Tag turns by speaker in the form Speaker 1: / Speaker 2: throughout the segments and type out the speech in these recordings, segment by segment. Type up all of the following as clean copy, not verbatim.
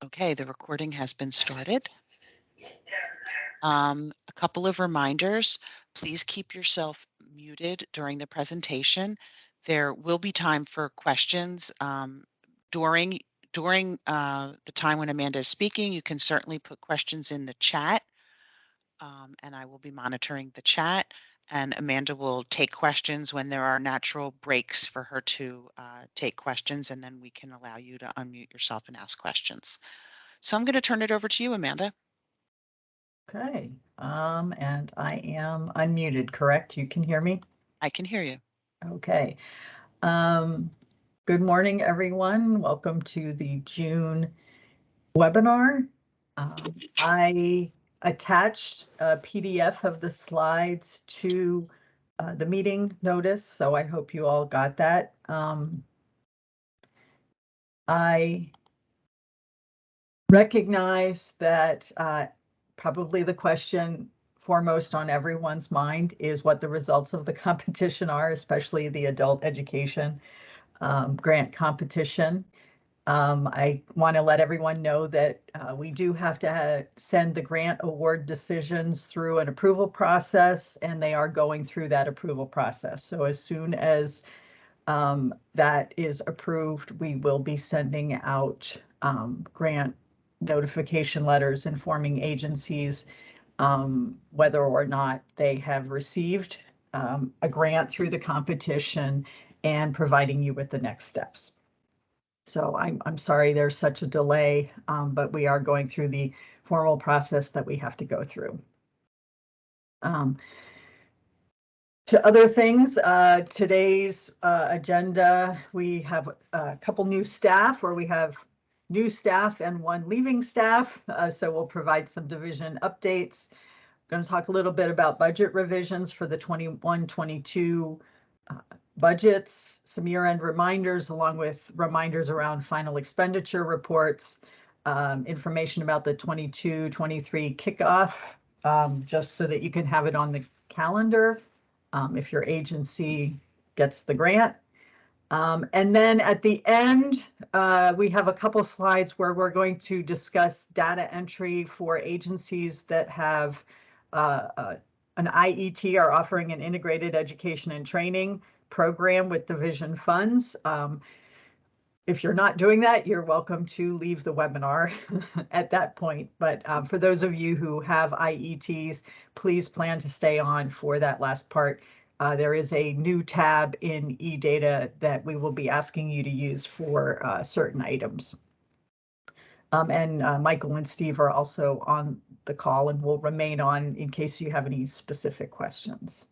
Speaker 1: Okay, the recording has been started. A couple of reminders. Please keep yourself muted during the presentation. There will be time for questions during the time when Amanda is speaking. You can certainly put questions in the chat, and I will be monitoring the chat. And Amanda will take questions when there are natural breaks for her to take questions, and then we can allow you to unmute yourself and ask questions. So I'm going to turn it over to you, Amanda.
Speaker 2: Okay, and I am unmuted, correct? You can hear me?
Speaker 1: I can hear you.
Speaker 2: Okay. Good morning, everyone. Welcome to the June webinar. I attached a PDF of the slides to the meeting notice, so I hope you all got that. I recognize that probably the question foremost on everyone's mind is what the results of the competition are, especially the adult education grant competition. I want to let everyone know that we do have to send the grant award decisions through an approval process, and they are going through that approval process. So as soon as that is approved, we will be sending out grant notification letters informing agencies whether or not they have received a grant through the competition and providing you with the next steps. So I'm sorry there's such a delay, but we are going through the formal process that we have to go through. To other things, today's agenda, we have a couple new staff, or we have new staff and one leaving staff. So we'll provide some division updates. I'm going to talk a little bit about budget revisions for the 21-22 budgets, some year-end reminders, along with reminders around final expenditure reports, information about the 22-23 kickoff, just so that you can have it on the calendar if your agency gets the grant. And then at the end, we have a couple slides where we're going to discuss data entry for agencies that have an IET, are offering an integrated education and training program with division funds. If you're not doing that, you're welcome to leave the webinar at that point. But for those of you who have IETs, please plan to stay on for that last part. There is a new tab in eData that we will be asking you to use for certain items. And Michael and Steve are also on the call and will remain on in case you have any specific questions.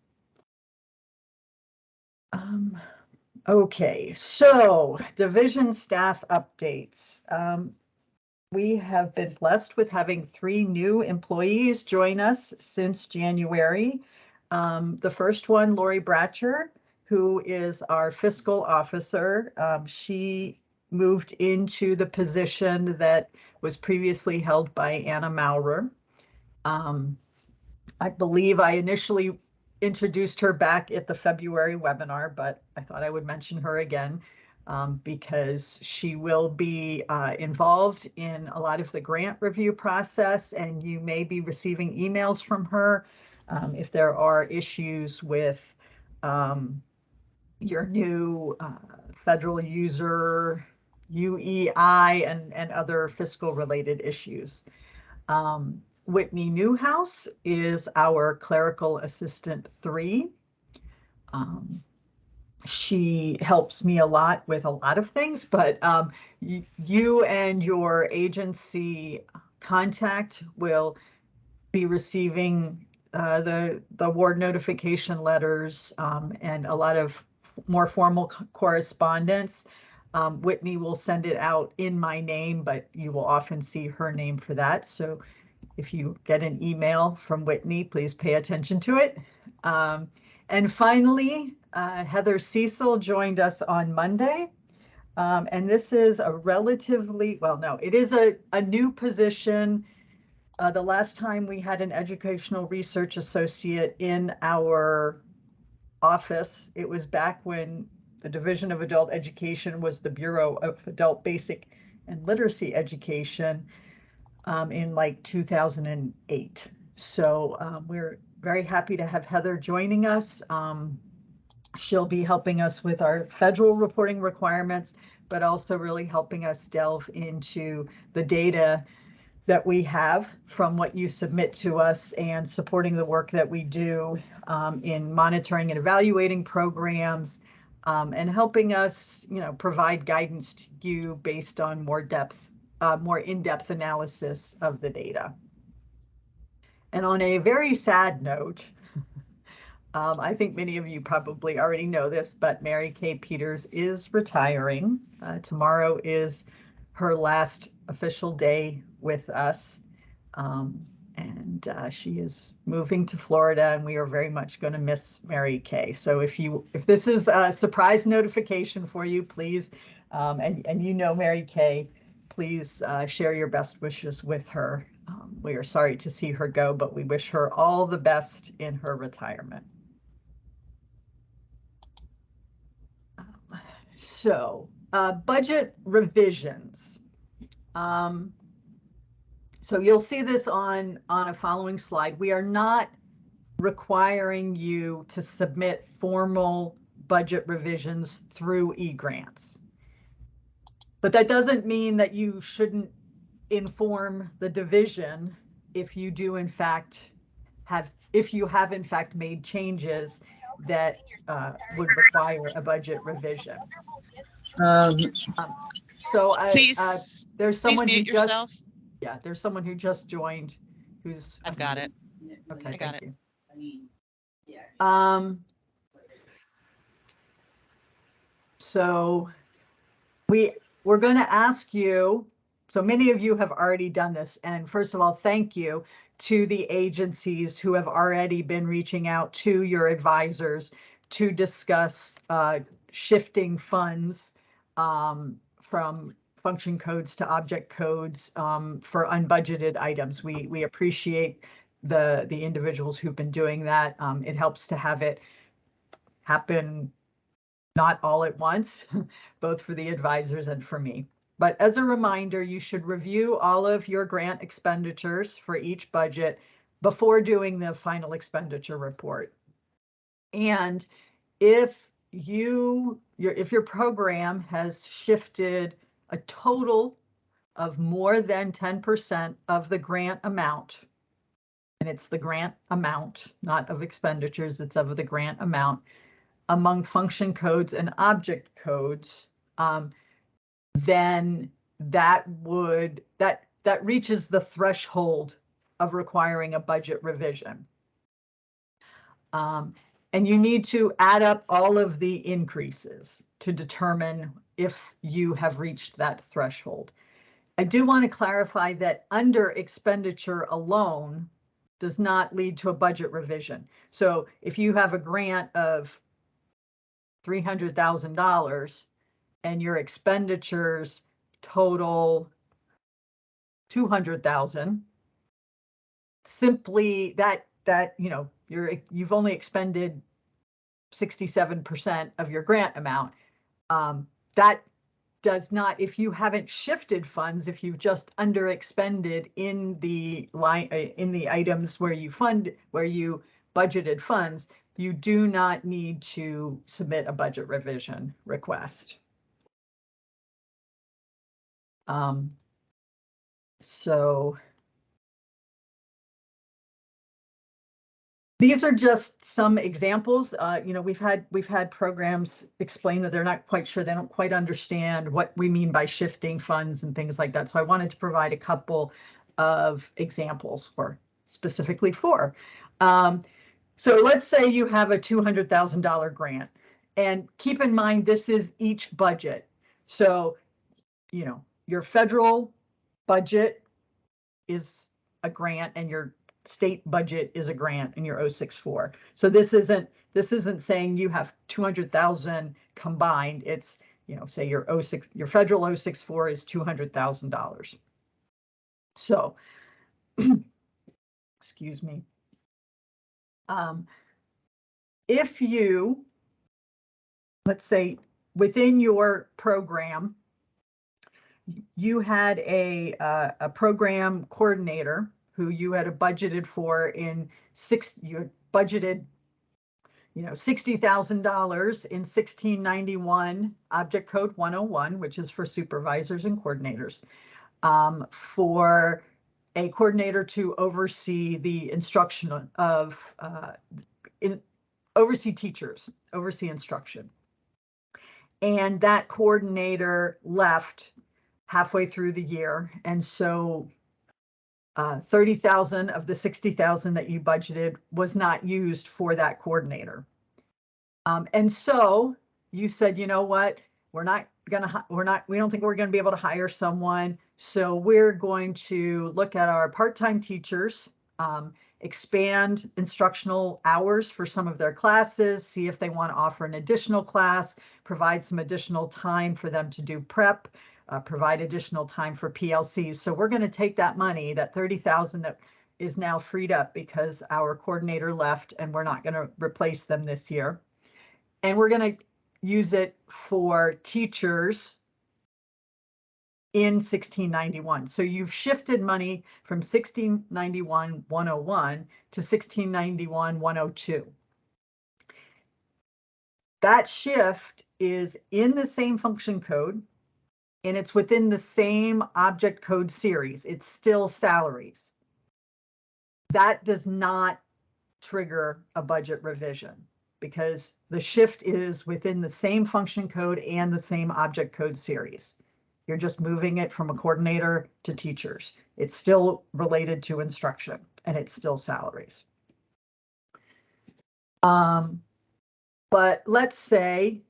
Speaker 2: Okay, so division staff updates. We have been blessed with having 3 new employees join us since January. The first one, Lori Bratcher, who is our fiscal officer. She moved into the position that was previously held by Anna Maurer. I believe I initially introduced her back at the February webinar, but I thought I would mention her again because she will be involved in a lot of the grant review process, and you may be receiving emails from her if there are issues with your new federal user UEI and other fiscal related issues. Whitney Newhouse is our clerical assistant 3. She helps me a lot with a lot of things, but you and your agency contact will be receiving the award notification letters and a lot of more formal correspondence. Whitney will send it out in my name, but you will often see her name for that. So if you get an email from Whitney, please pay attention to it. And finally, Heather Cecil joined us on Monday. And this is a relatively, well, no, it is a new position. The last time we had an educational research associate in our office, it was back when the Division of Adult Education was the Bureau of Adult Basic and literacy education in like 2008. So we're very happy to have Heather joining us. She'll be helping us with our federal reporting requirements, but also really helping us delve into the data that we have from what you submit to us and supporting the work that we do in monitoring and evaluating programs and helping us, provide guidance to you based on more in-depth analysis of the data. And on a very sad note, I think many of you probably already know this, but Mary Kay Peters is retiring. Tomorrow is her last official day with us. And she is moving to Florida, and we are very much going to miss Mary Kay. So if this is a surprise notification for you, please, and Mary Kay, please share your best wishes with her. We are sorry to see her go, but we wish her all the best in her retirement. So budget revisions. So you'll see this on a following slide. We are not requiring you to submit formal budget revisions through eGrants. But that doesn't mean that you shouldn't inform the division if you do in fact have made changes that would require a budget revision. So
Speaker 1: please,
Speaker 2: there's someone
Speaker 1: please mute yourself.
Speaker 2: There's someone who just joined who's
Speaker 1: I've got it.
Speaker 2: Okay,
Speaker 1: I got
Speaker 2: thank
Speaker 1: it.
Speaker 2: you. So we're going to ask you, so many of you have already done this, and first of all, thank you to the agencies who have already been reaching out to your advisors to discuss shifting funds from function codes to object codes for unbudgeted items. We appreciate the individuals who've been doing that. It helps to have it happen not all at once, both for the advisors and for me. But as a reminder, you should review all of your grant expenditures for each budget before doing the final expenditure report. And if your program has shifted a total of more than 10% of the grant amount, and it's the grant amount, not of expenditures, it's of the grant amount, among function codes and object codes, then that reaches the threshold of requiring a budget revision. And you need to add up all of the increases to determine if you have reached that threshold. I do want to clarify that under expenditure alone does not lead to a budget revision. So if you have a grant of $300,000 and your expenditures total 200,000, simply that you've only expended 67% of your grant amount. That does not, if you haven't shifted funds, if you've just underexpended in the items where you budgeted funds, you do not need to submit a budget revision request. So these are just some examples. We've had programs explain that they're not quite sure, they don't quite understand what we mean by shifting funds and things like that. So I wanted to provide a couple of examples specifically for. So let's say you have a $200,000 grant, and keep in mind this is each budget. So, your federal budget is a grant and your state budget is a grant in your 064. So this isn't saying you have 200,000 combined. It's, say your federal 064 is $200,000. So, excuse me. If you, let's say within your program, you had a program coordinator who you had budgeted for you had budgeted, $60,000 in 1691 Object Code 101, which is for supervisors and coordinators, for a coordinator to oversee the instruction of, oversee teachers, oversee instruction. And that coordinator left halfway through the year. And so 30,000 of the 60,000 that you budgeted was not used for that coordinator. And so you said, you know what, we don't think we're going to be able to hire someone. So we're going to look at our part-time teachers, expand instructional hours for some of their classes, see if they want to offer an additional class, provide some additional time for them to do prep, provide additional time for PLCs. So we're going to take that money, that 30,000 that is now freed up because our coordinator left and we're not going to replace them this year. And we're going to use it for teachers in 1691. So you've shifted money from 1691 101 to 1691 102. That shift is in the same function code, and it's within the same object code series. It's still salaries. That does not trigger a budget revision because the shift is within the same function code and the same object code series. You're just moving it from a coordinator to teachers. It's still related to instruction and it's still salaries. But let's say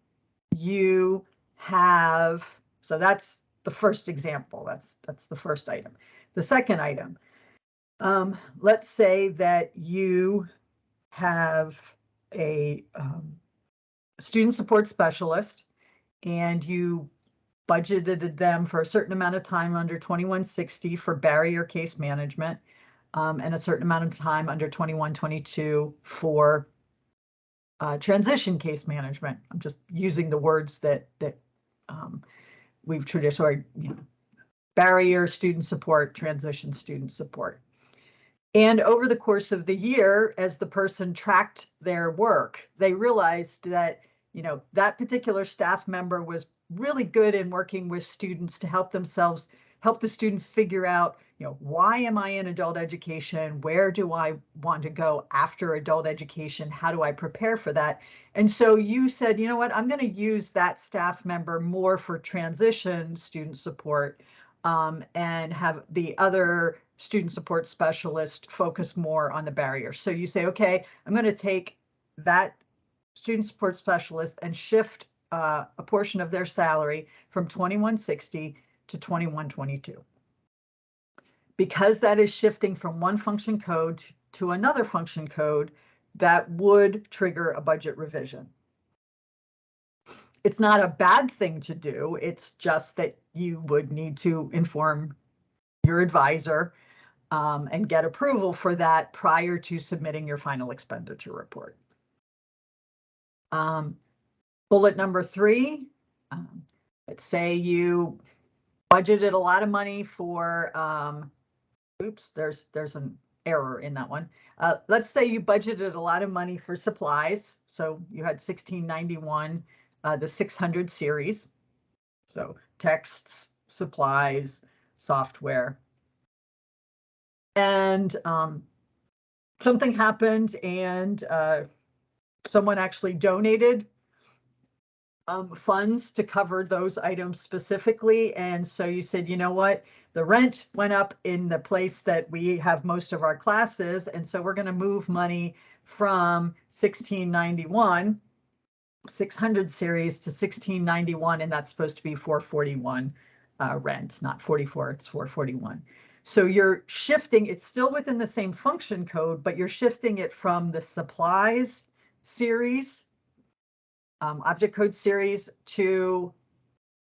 Speaker 2: you have, so that's the first example. That's the first item. The second item, let's say that you have a student support specialist and you budgeted them for a certain amount of time under 2160 for barrier case management, and a certain amount of time under 2122 for transition case management. I'm just using the words that we've traditionally, barrier student support, transition student support. And over the course of the year, as the person tracked their work, they realized that, that particular staff member was really good in working with students to help the students figure out, why am I in adult education? Where do I want to go after adult education? How do I prepare for that? And so you said, you know what, I'm going to use that staff member more for transition student support, and have the other student support specialist focus more on the barrier. So you say, okay, I'm going to take that student support specialist and shift a portion of their salary from 2160 to 2122. Because that is shifting from one function code to another function code, that would trigger a budget revision. It's not a bad thing to do. It's just that you would need to inform your advisor and get approval for that prior to submitting your final expenditure report. Bullet number 3, let's say you budgeted a lot of money for, oops, there's an error in that one. Let's say you budgeted a lot of money for supplies. So you had 1691, the 600 series. So texts, supplies, software. And something happened and someone actually donated funds to cover those items specifically. And so you said, you know what, the rent went up in the place that we have most of our classes. And so we're going to move money from 1691, 600 series to 1691. And that's supposed to be 441 rent, not 44, it's 441. So you're shifting, it's still within the same function code, but you're shifting it from the supplies series, object code series, to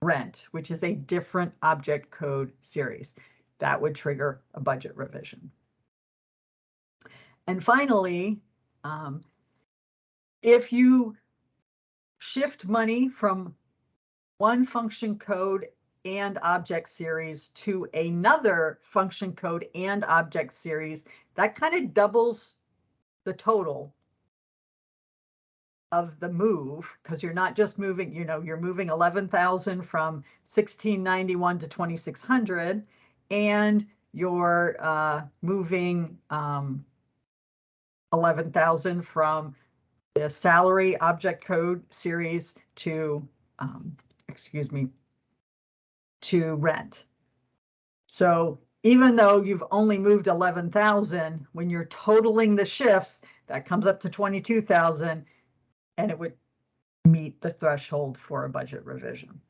Speaker 2: rent, which is a different object code series. That would trigger a budget revision. And finally, if you shift money from one function code and object series to another function code and object series, that kind of doubles the total of the move, because you're not just moving, you're moving 11,000 from 1691 to 2600, and you're moving 11,000 from the salary object code series to, to rent. So even though you've only moved 11,000, when you're totaling the shifts, that comes up to 22,000, and it would meet the threshold for a budget revision.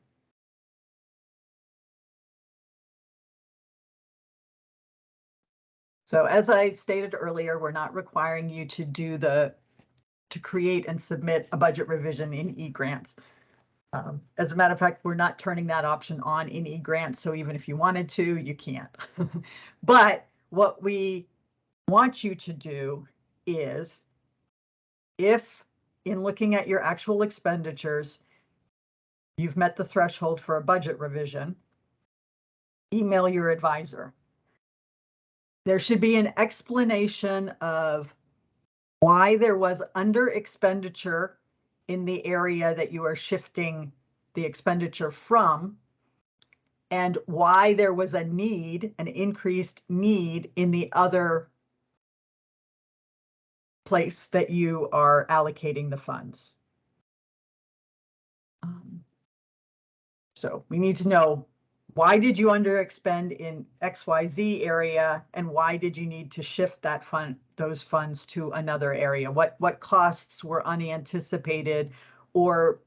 Speaker 2: So as I stated earlier, we're not requiring you to create and submit a budget revision in eGrants. As a matter of fact, we're not turning that option on in eGrants, so even if you wanted to, you can't. But what we want you to do is, if in looking at your actual expenditures, you've met the threshold for a budget revision, email your advisor. There should be an explanation of why there was under expenditure in the area that you are shifting the expenditure from, and why there was a need, an increased need in the other place that you are allocating the funds. So we need to know, why did you underexpend in XYZ area, and why did you need to shift that those funds to another area? What costs were unanticipated, or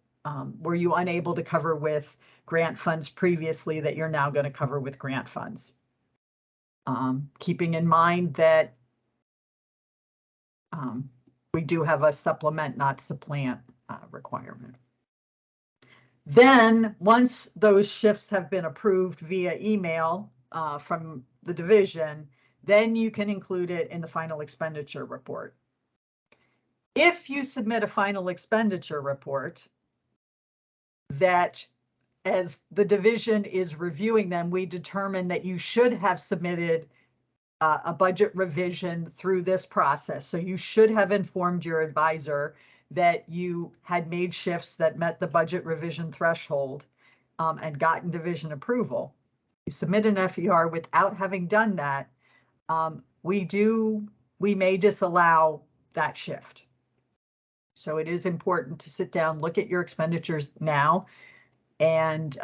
Speaker 2: were you unable to cover with grant funds previously that you're now going to cover with grant funds? Keeping in mind that we do have a supplement, not supplant requirement. Then, once those shifts have been approved via email from the division, then you can include it in the final expenditure report. If you submit a final expenditure report that, as the division is reviewing them, we determine that you should have submitted a budget revision through this process. So you should have informed your advisor that you had made shifts that met the budget revision threshold and gotten division approval. You submit an FER without having done that, we may disallow that shift. So it is important to sit down, look at your expenditures now, and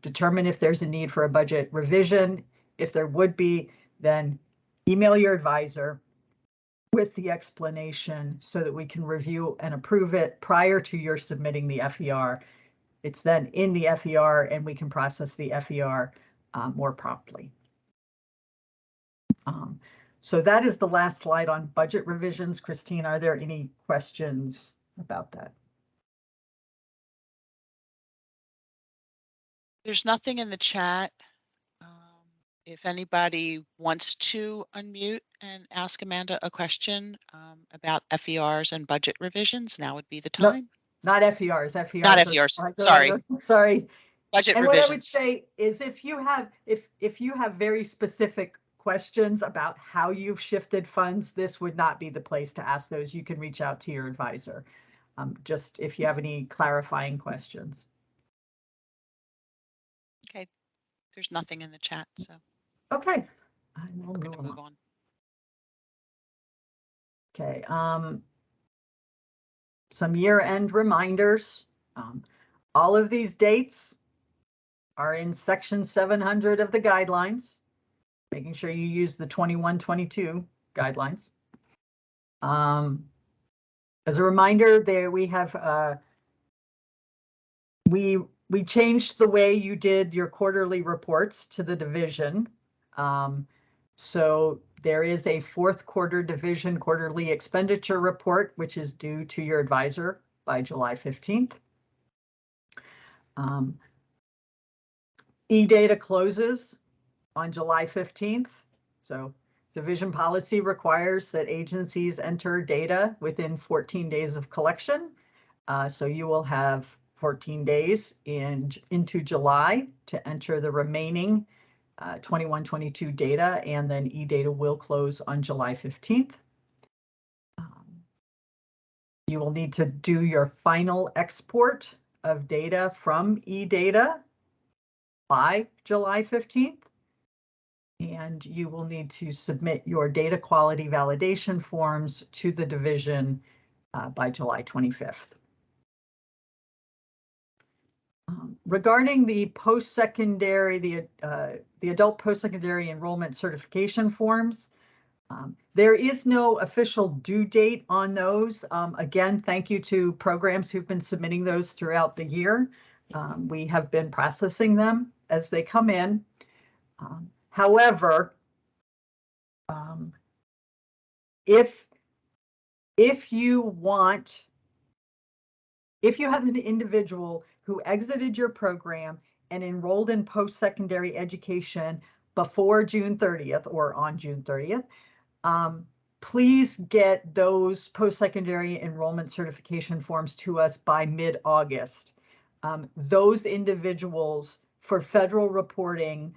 Speaker 2: determine if there's a need for a budget revision. If there would be, then email your advisor with the explanation so that we can review and approve it prior to your submitting the FER. It's then in the FER, and we can process the FER more promptly. So that is the last slide on budget revisions. Christine, are there any questions about that?
Speaker 1: There's nothing in the chat. If anybody wants to unmute and ask Amanda a question about FERs and budget revisions, now would be the time.
Speaker 2: No, not FERs. FERs.
Speaker 1: Not FERs. Sorry.
Speaker 2: Sorry.
Speaker 1: Budget
Speaker 2: and
Speaker 1: revisions.
Speaker 2: What I would say is, if you have very specific questions about how you've shifted funds, this would not be the place to ask those. You can reach out to your advisor, just if you have any clarifying questions.
Speaker 1: Okay. There's nothing in the chat, so.
Speaker 2: Okay.
Speaker 1: We're going to move on.
Speaker 2: Okay. Some year-end reminders. All of these dates are in section 700 of the guidelines, making sure you use the 21-22 guidelines. As a reminder, there we have we changed the way you did your quarterly reports to the division. So there is a fourth quarter division quarterly expenditure report, which is due to your advisor by July 15th. E-data closes on July 15th. So division policy requires that agencies enter data within 14 days of collection. So you will have 14 days into July to enter the remaining 21-22 data, and then eData will close on July 15th. You will need to do your final export of data from eData by July 15th. And you will need to submit your data quality validation forms to the division by July 25th. Regarding the post-secondary, the adult post-secondary enrollment certification forms, there is no official due date on those. Again, thank you to programs who've been submitting those throughout the year. We have been processing them as they come in. However, if you have an individual who exited your program and enrolled in post-secondary education before June 30th or on June 30th, please get those post-secondary enrollment certification forms to us by mid-August. Those individuals, for federal reporting,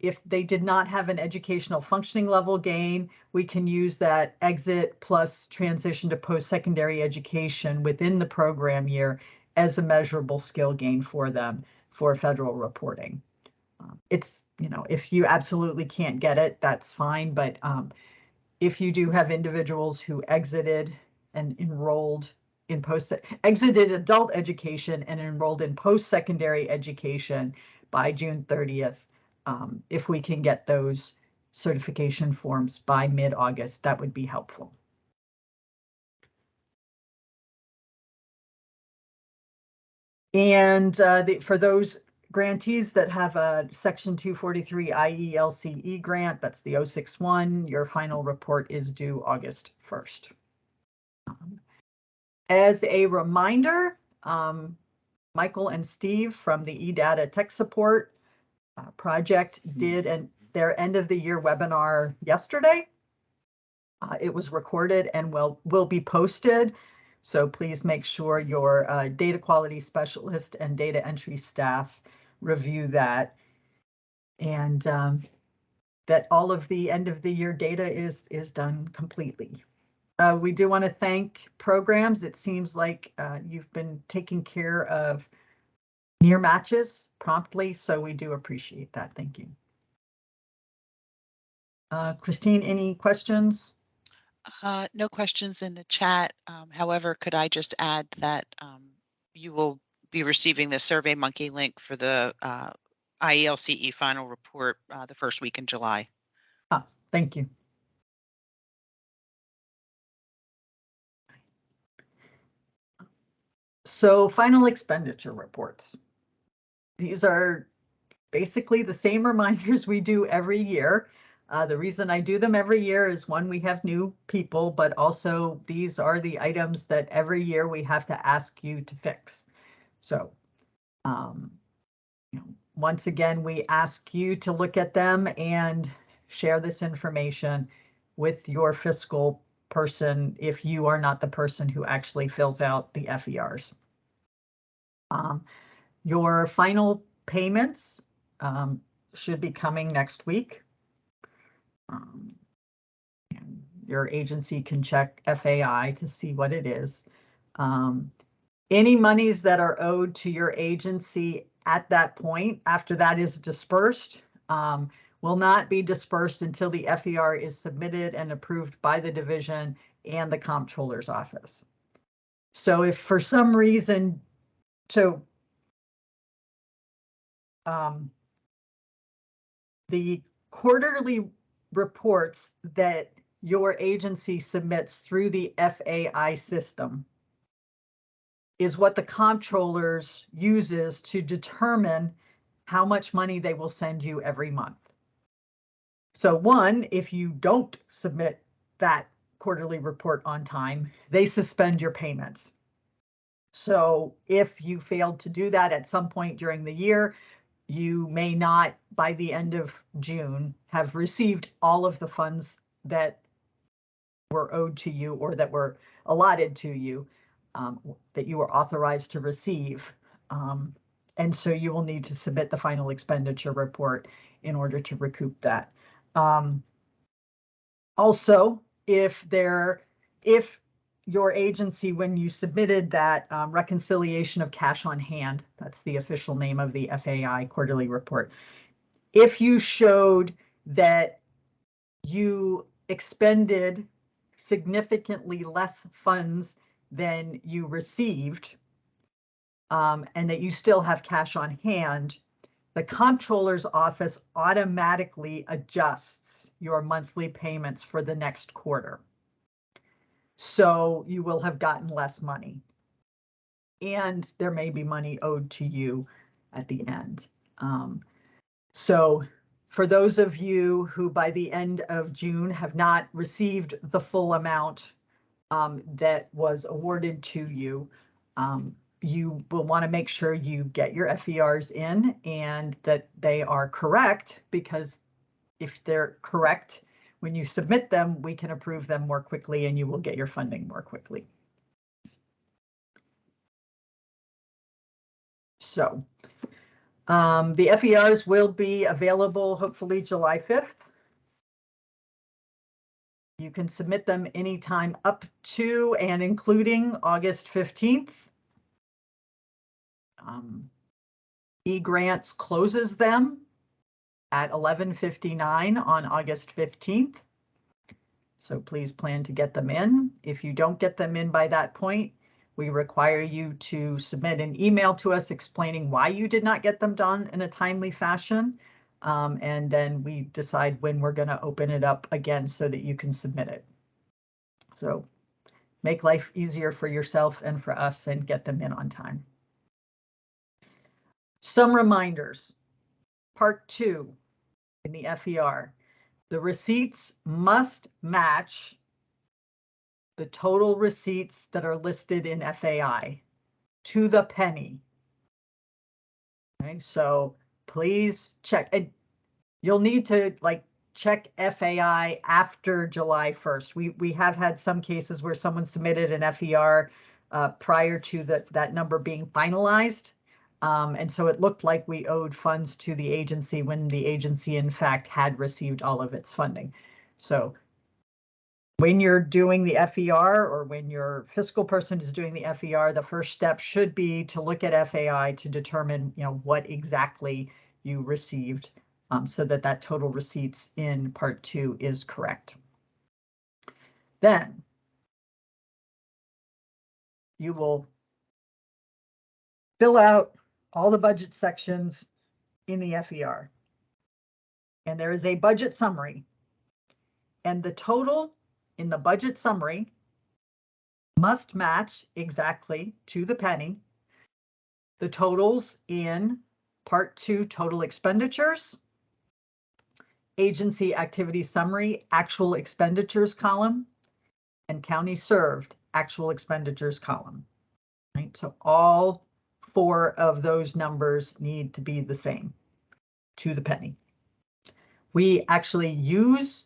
Speaker 2: if they did not have an educational functioning level gain, we can use that exit plus transition to post-secondary education within the program year as a measurable skill gain for them for federal reporting. It's, if you absolutely can't get it, that's fine. But if you do have individuals who exited and enrolled in exited adult education and enrolled in post-secondary education by June 30th, if we can get those certification forms by mid-August, that would be helpful. And for those grantees that have a Section 243 IELCE grant, that's the 061, your final report is due August 1st. As a reminder, Michael and Steve from the eData Tech Support project did their end of the year webinar yesterday. It was recorded and will be posted. So please make sure your data quality specialist and data entry staff review that, and that all of the end of the year data is done completely. We do want to thank programs. It seems like you've been taking care of near matches promptly, so we do appreciate that. Thank you. Christine, any questions?
Speaker 1: No questions in the chat. However, could I just add that you will be receiving the SurveyMonkey link for the IELCE final report the first week in July.
Speaker 2: Thank you. So final expenditure reports. These are basically the same reminders we do every year. The reason I do them every year is, one, we have new people, but also these are the items that every year we have to ask you to fix. So once again, we ask you to look at them and share this information with your fiscal person if you are not the person who actually fills out the FERs. Your final payments should be coming next week. Your agency can check FAI to see what it is. Any monies that are owed to your agency at that point, after that is dispersed, will not be dispersed until the FER is submitted and approved by the division and the comptroller's office. So if for some reason, the quarterly reports that your agency submits through the FAI system is what the comptrollers uses to determine how much money they will send you every month. So one, if you don't submit that quarterly report on time, they suspend your payments. So if you failed to do that at some point during the year, you may not, by the end of June, have received all of the funds that were owed to you or that were allotted to you. that you are authorized to receive. And so you will need to submit the final expenditure report in order to recoup that. Also, if your agency, when you submitted that reconciliation of cash on hand, that's the official name of the FAI quarterly report, if you showed that you expended significantly less funds than you received, and that you still have cash on hand, the comptroller's office automatically adjusts your monthly payments for the next quarter. So you will have gotten less money. And there may be money owed to you at the end. So for those of you who by the end of June have not received the full amount that was awarded to you, you will want to make sure you get your FERs in and that they are correct, because if they're correct, when you submit them, we can approve them more quickly and you will get your funding more quickly. So the FERs will be available hopefully July 5th. You can submit them anytime up to and including August 15th. eGrants closes them at 11:59 on August 15th. So please plan to get them in. If you don't get them in by that point, we require you to submit an email to us explaining why you did not get them done in a timely fashion. And then we decide when we're going to open it up again so that you can submit it. So make life easier for yourself and for us and get them in on time. Some reminders. Part 2 in the FER. The receipts must match the total receipts that are listed in FAI to the penny. Okay, so please check. And you'll need to check FAI after July 1st. We have had some cases where someone submitted an FER prior to that number being finalized. And so it looked like we owed funds to the agency when the agency in fact had received all of its funding. So when you're doing the FER, or when your fiscal person is doing the FER, the first step should be to look at FAI to determine, what exactly you received, so that total receipts in part 2 is correct. Then you will fill out all the budget sections in the FER. And there is a budget summary. And the total in the budget summary must match exactly to the penny the totals in part 2 total expenditures, agency activity summary, actual expenditures column, and county served actual expenditures column. Right? So all 4 of those numbers need to be the same to the penny. We actually use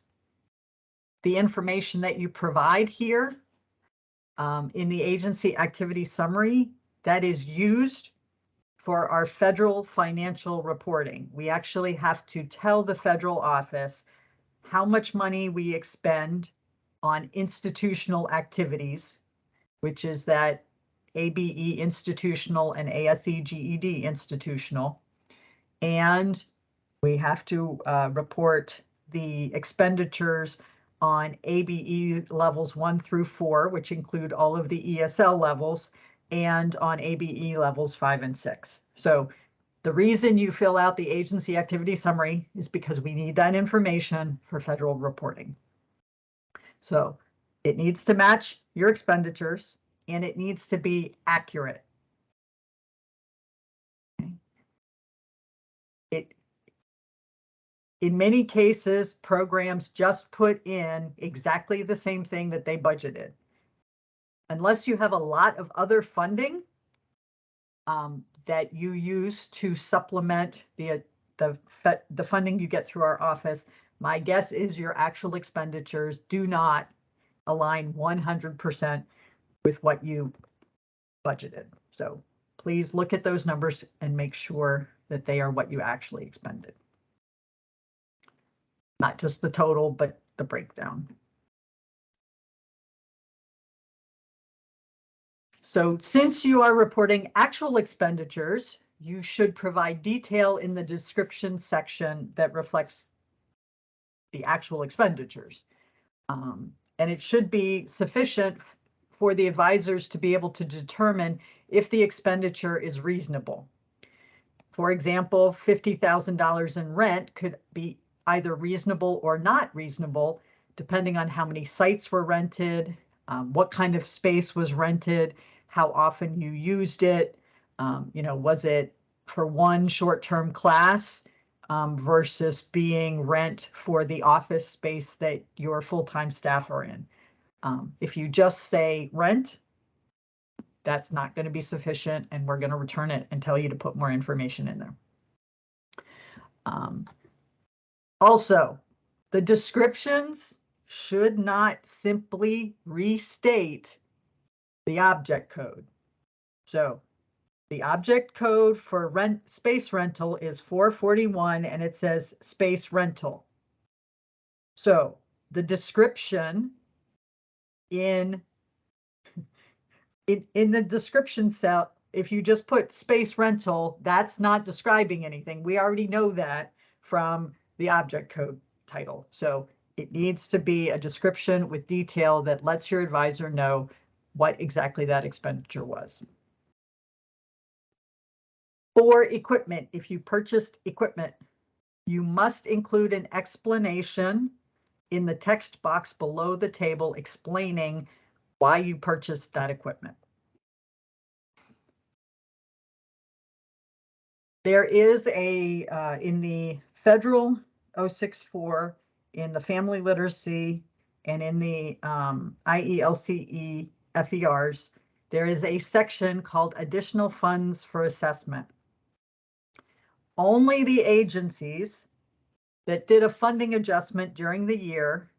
Speaker 2: the information that you provide here in the agency activity summary that is used for our federal financial reporting. We actually have to tell the federal office how much money we expend on institutional activities, which is that ABE institutional and ASE GED institutional. And we have to report the expenditures on ABE levels 1 through 4, which include all of the ESL levels, and on ABE levels 5 and 6. So the reason you fill out the agency activity summary is because we need that information for federal reporting. So it needs to match your expenditures and it needs to be accurate. In many cases, programs just put in exactly the same thing that they budgeted. Unless you have a lot of other funding that you use to supplement the funding you get through our office, my guess is your actual expenditures do not align 100% with what you budgeted. So please look at those numbers and make sure that they are what you actually expended. Not just the total, but the breakdown. So since you are reporting actual expenditures, you should provide detail in the description section that reflects the actual expenditures. And it should be sufficient for the advisors to be able to determine if the expenditure is reasonable. For example, $50,000 in rent could be either reasonable or not reasonable, depending on how many sites were rented, what kind of space was rented, how often you used it. Was it for one short-term class versus being rent for the office space that your full-time staff are in? If you just say rent, that's not going to be sufficient, and we're going to return it and tell you to put more information in there. Also, the descriptions should not simply restate the object code. So the object code for space rental is 441, and it says space rental. So the description in the description cell, if you just put space rental, that's not describing anything. We already know that from the object code title. So it needs to be a description with detail that lets your advisor know what exactly that expenditure was. For equipment, if you purchased equipment, you must include an explanation in the text box below the table explaining why you purchased that equipment. There is a, in the federal 064, in the family literacy, and in the IELCE FERs, there is a section called additional funds for assessment. Only the agencies that did a funding adjustment during the year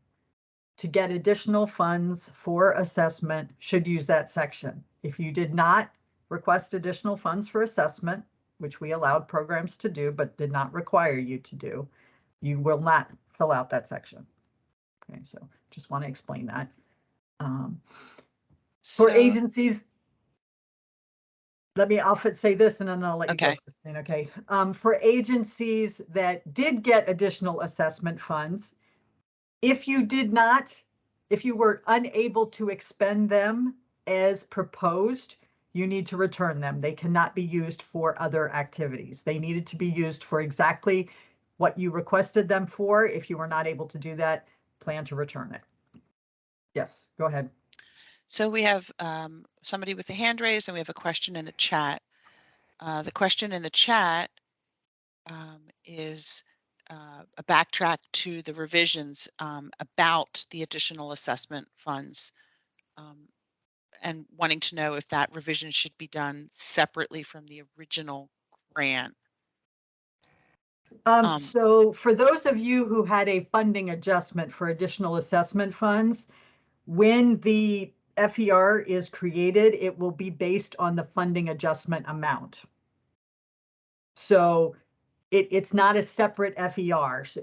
Speaker 2: to get additional funds for assessment should use that section. If you did not request additional funds for assessment, which we allowed programs to do, but did not require you to do, you will not fill out that section. Okay, so just want to explain that. For agencies, I'll say this and then I'll let you go, Christine, okay? For agencies that did get additional assessment funds, if you were unable to expend them as proposed, you need to return them. They cannot be used for other activities. They needed to be used for exactly what you requested them for. If you were not able to do that, plan to return it. Yes, go ahead.
Speaker 1: So we have somebody with a hand raised, and we have a question in the chat. The question in the chat is a backtrack to the revisions about the additional assessment funds, and wanting to know if that revision should be done separately from the original grant.
Speaker 2: So for those of you who had a funding adjustment for additional assessment funds, when the FER is created, it will be based on the funding adjustment amount. So it's not a separate FER. So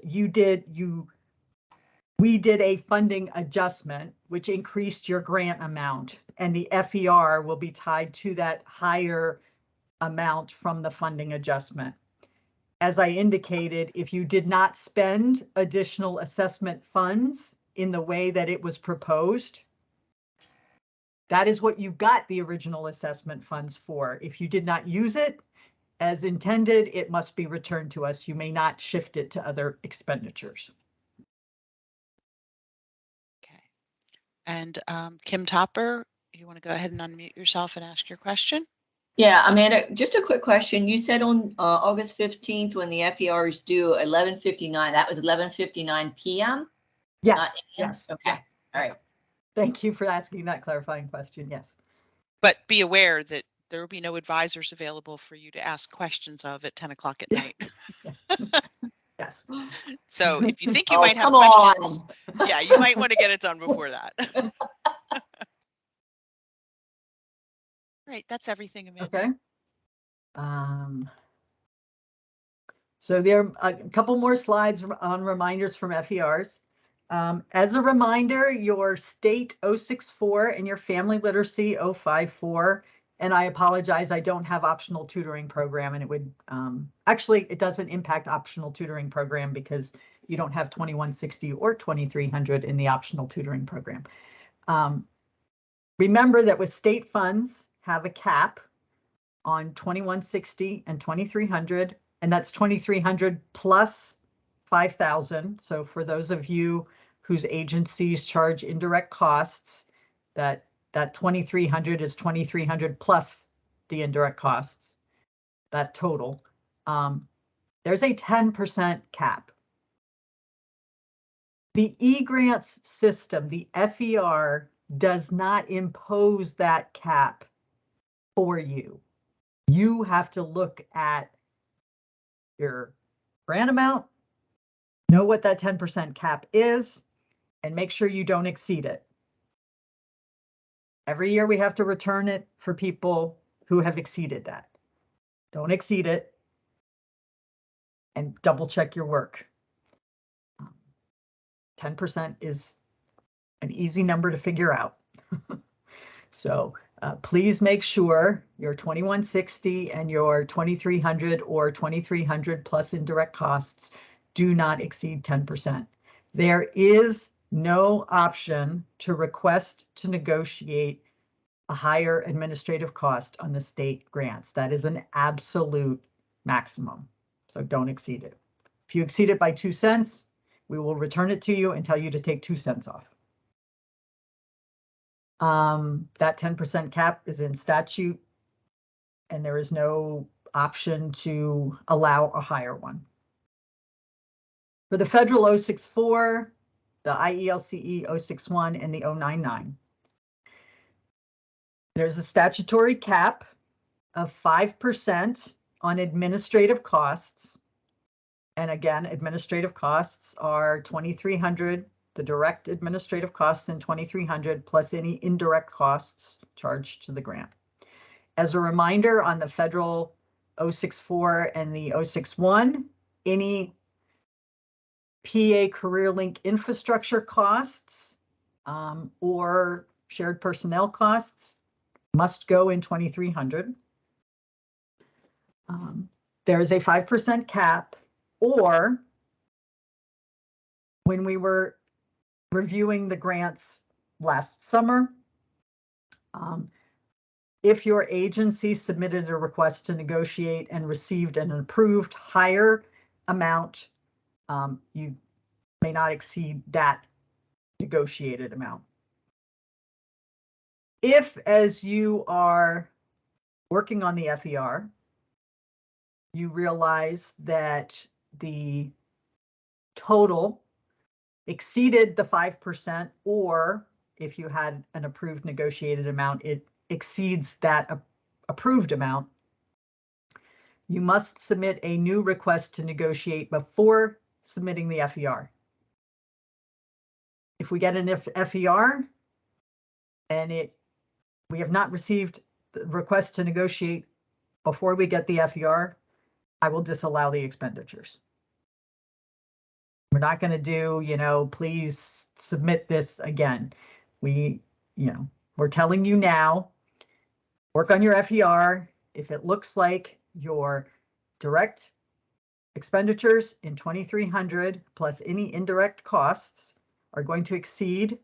Speaker 2: we did a funding adjustment, which increased your grant amount, and the FER will be tied to that higher amount from the funding adjustment. As I indicated, if you did not spend additional assessment funds in the way that it was proposed, that is what you got the original assessment funds for. If you did not use it as intended, it must be returned to us. You may not shift it to other expenditures.
Speaker 1: Okay. And Kim Topper, you want to go ahead and unmute yourself and ask your question?
Speaker 3: Yeah, Amanda, just a quick question. You said on August 15th, when the FER is due 11:59, that was 11:59 p.m.?
Speaker 2: Yes. Yes.
Speaker 3: Okay. All right.
Speaker 2: Thank you for asking that clarifying question. Yes.
Speaker 1: But be aware that there will be no advisors available for you to ask questions of at 10 o'clock at night.
Speaker 2: Yes. Yes.
Speaker 1: So if you think you might have
Speaker 3: come
Speaker 1: questions,
Speaker 3: on.
Speaker 1: yeah, you might want to get it done before that. Right. Great, that's everything, Amanda.
Speaker 2: Okay. So there are a couple more slides on reminders from FERs. As a reminder, your state 064 and your family literacy 054. And I apologize, I don't have optional tutoring program, and it would actually, it doesn't impact optional tutoring program because you don't have 2160 or 2300 in the optional tutoring program. Remember that with state funds have a cap on 2160 and 2300, and that's 2300 plus 5,000. So for those of you whose agencies charge indirect costs, that 2300 is 2300 plus the indirect costs, that total. There's a 10% cap. The eGrants system, the FER, does not impose that cap for you. You have to look at your grant amount, know what that 10% cap is, and make sure you don't exceed it. Every year we have to return it for people who have exceeded that. Don't exceed it, and double check your work. 10% is an easy number to figure out. So please make sure your 2160 and your 2300 or 2300 plus indirect costs do not exceed 10%. There is no option to request to negotiate a higher administrative cost on the state grants. That is an absolute maximum. So don't exceed it. If you exceed it by 2 cents, we will return it to you and tell you to take 2 cents off. That 10% cap is in statute, and there is no option to allow a higher one. For the federal 064, the IELCE 061, and the 099, there's a statutory cap of 5% on administrative costs. And again, administrative costs are 2,300, the direct administrative costs in 2,300 plus any indirect costs charged to the grant. As a reminder, on the federal 064 and the 061, any PA CareerLink infrastructure costs or shared personnel costs must go in 2,300. There is a 5% cap, or when we were reviewing the grants last summer, if your agency submitted a request to negotiate and received an approved higher amount, you may not exceed that negotiated amount. If, as you are working on the FER, you realize that the total exceeded the 5%, or if you had an approved negotiated amount, it exceeds that approved amount, you must submit a new request to negotiate before submitting the FER. If we get an FER and we have not received the request to negotiate before we get the FER, I will disallow the expenditures. We're not going to do, please submit this again. We're telling you now, work on your FER. If it looks like your direct expenditures in 2,300 plus any indirect costs are going to exceed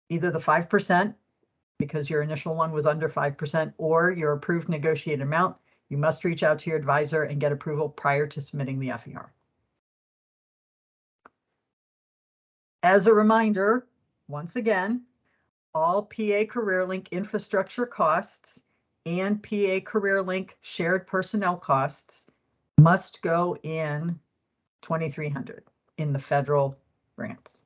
Speaker 2: either the 5%, because your initial one was under 5%, or your approved negotiated amount, you must reach out to your advisor and get approval prior to submitting the FER. As a reminder, once again, all PA CareerLink infrastructure costs and PA CareerLink shared personnel costs must go in 2,300 in the federal grants.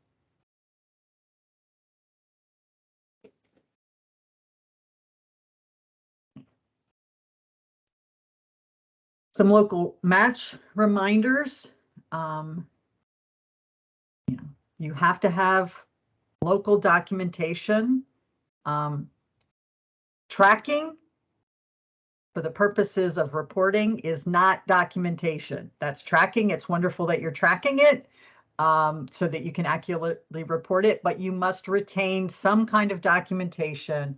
Speaker 2: Some local match reminders. You have to have local documentation Tracking for the purposes of reporting is not documentation. That's tracking. It's wonderful that you're tracking it so that you can accurately report it, but you must retain some kind of documentation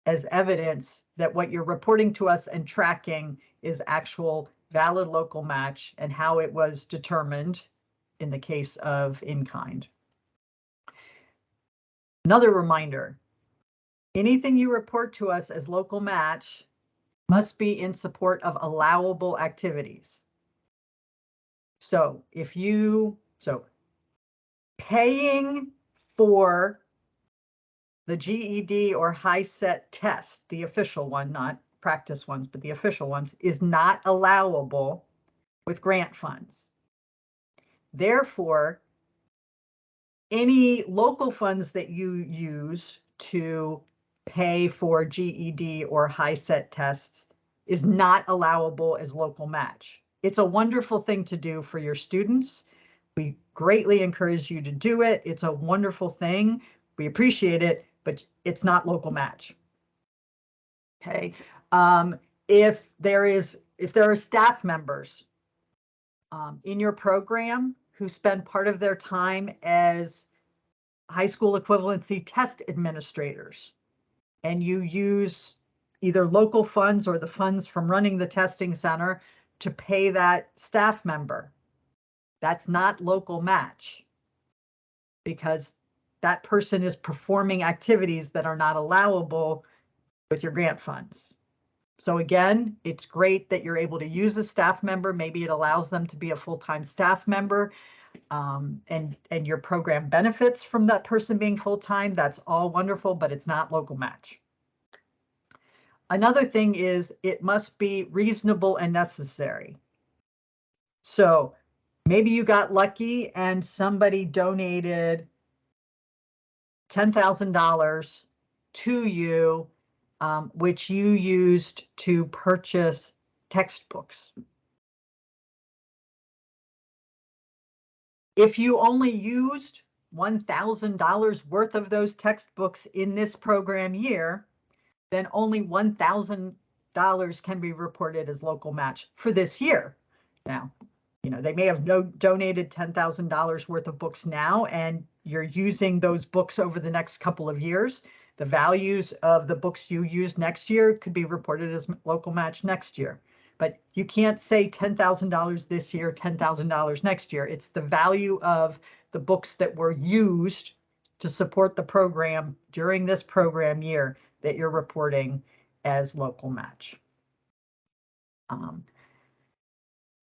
Speaker 2: as evidence that what you're reporting to us and tracking is actual valid local match and how it was determined in the case of in-kind. Another reminder, anything you report to us as local match must be in support of allowable activities. So paying for the GED or HiSET test, the official one, not practice ones, but the official ones, is not allowable with grant funds. Therefore, any local funds that you use to pay for GED or HiSET tests is not allowable as local match. It's a wonderful thing to do for your students. We greatly encourage you to do it. It's a wonderful thing. We appreciate it, but it's not local match. Okay. If there are staff members in your program who spend part of their time as high school equivalency test administrators, and you use either local funds or the funds from running the testing center to pay that staff member, that's not local match because that person is performing activities that are not allowable with your grant funds. So again, it's great that you're able to use a staff member. Maybe it allows them to be a full-time staff member, and your program benefits from that person being full-time. That's all wonderful, but it's not local match. Another thing is it must be reasonable and necessary. So maybe you got lucky and somebody donated $10,000 to you, which you used to purchase textbooks. If you only used $1,000 worth of those textbooks in this program year, then only $1,000 can be reported as local match for this year. Now, they may have donated $10,000 worth of books now, and you're using those books over the next couple of years. The values of the books you use next year could be reported as local match next year. But you can't say $10,000 this year, $10,000 next year. It's the value of the books that were used to support the program during this program year that you're reporting as local match.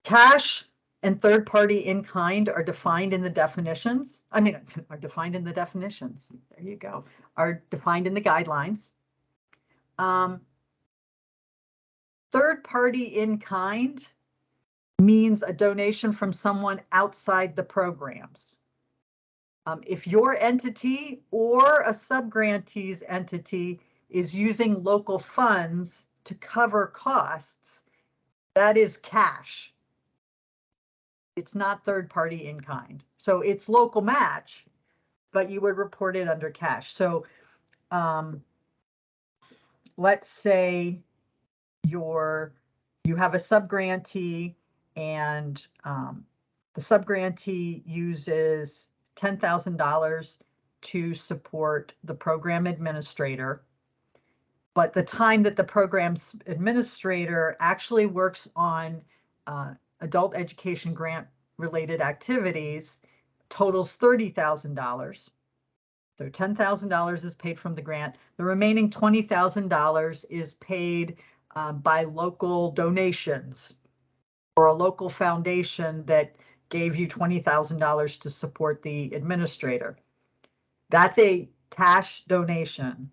Speaker 2: Cash and third party in kind are defined in the definitions. Are defined in the definitions. There you go. Are defined in the guidelines. Third party in kind means a donation from someone outside the programs. If your entity or a subgrantee's entity is using local funds to cover costs, that is cash. It's not third party in kind. So it's local match, but you would report it under cash. So let's say you have a subgrantee and the subgrantee uses $10,000 to support the program administrator. But the time that the program's administrator actually works on adult education grant related activities totals $30,000. So $10,000 is paid from the grant. The remaining $20,000 is paid by local donations or a local foundation that gave you $20,000 to support the administrator. That's a cash donation.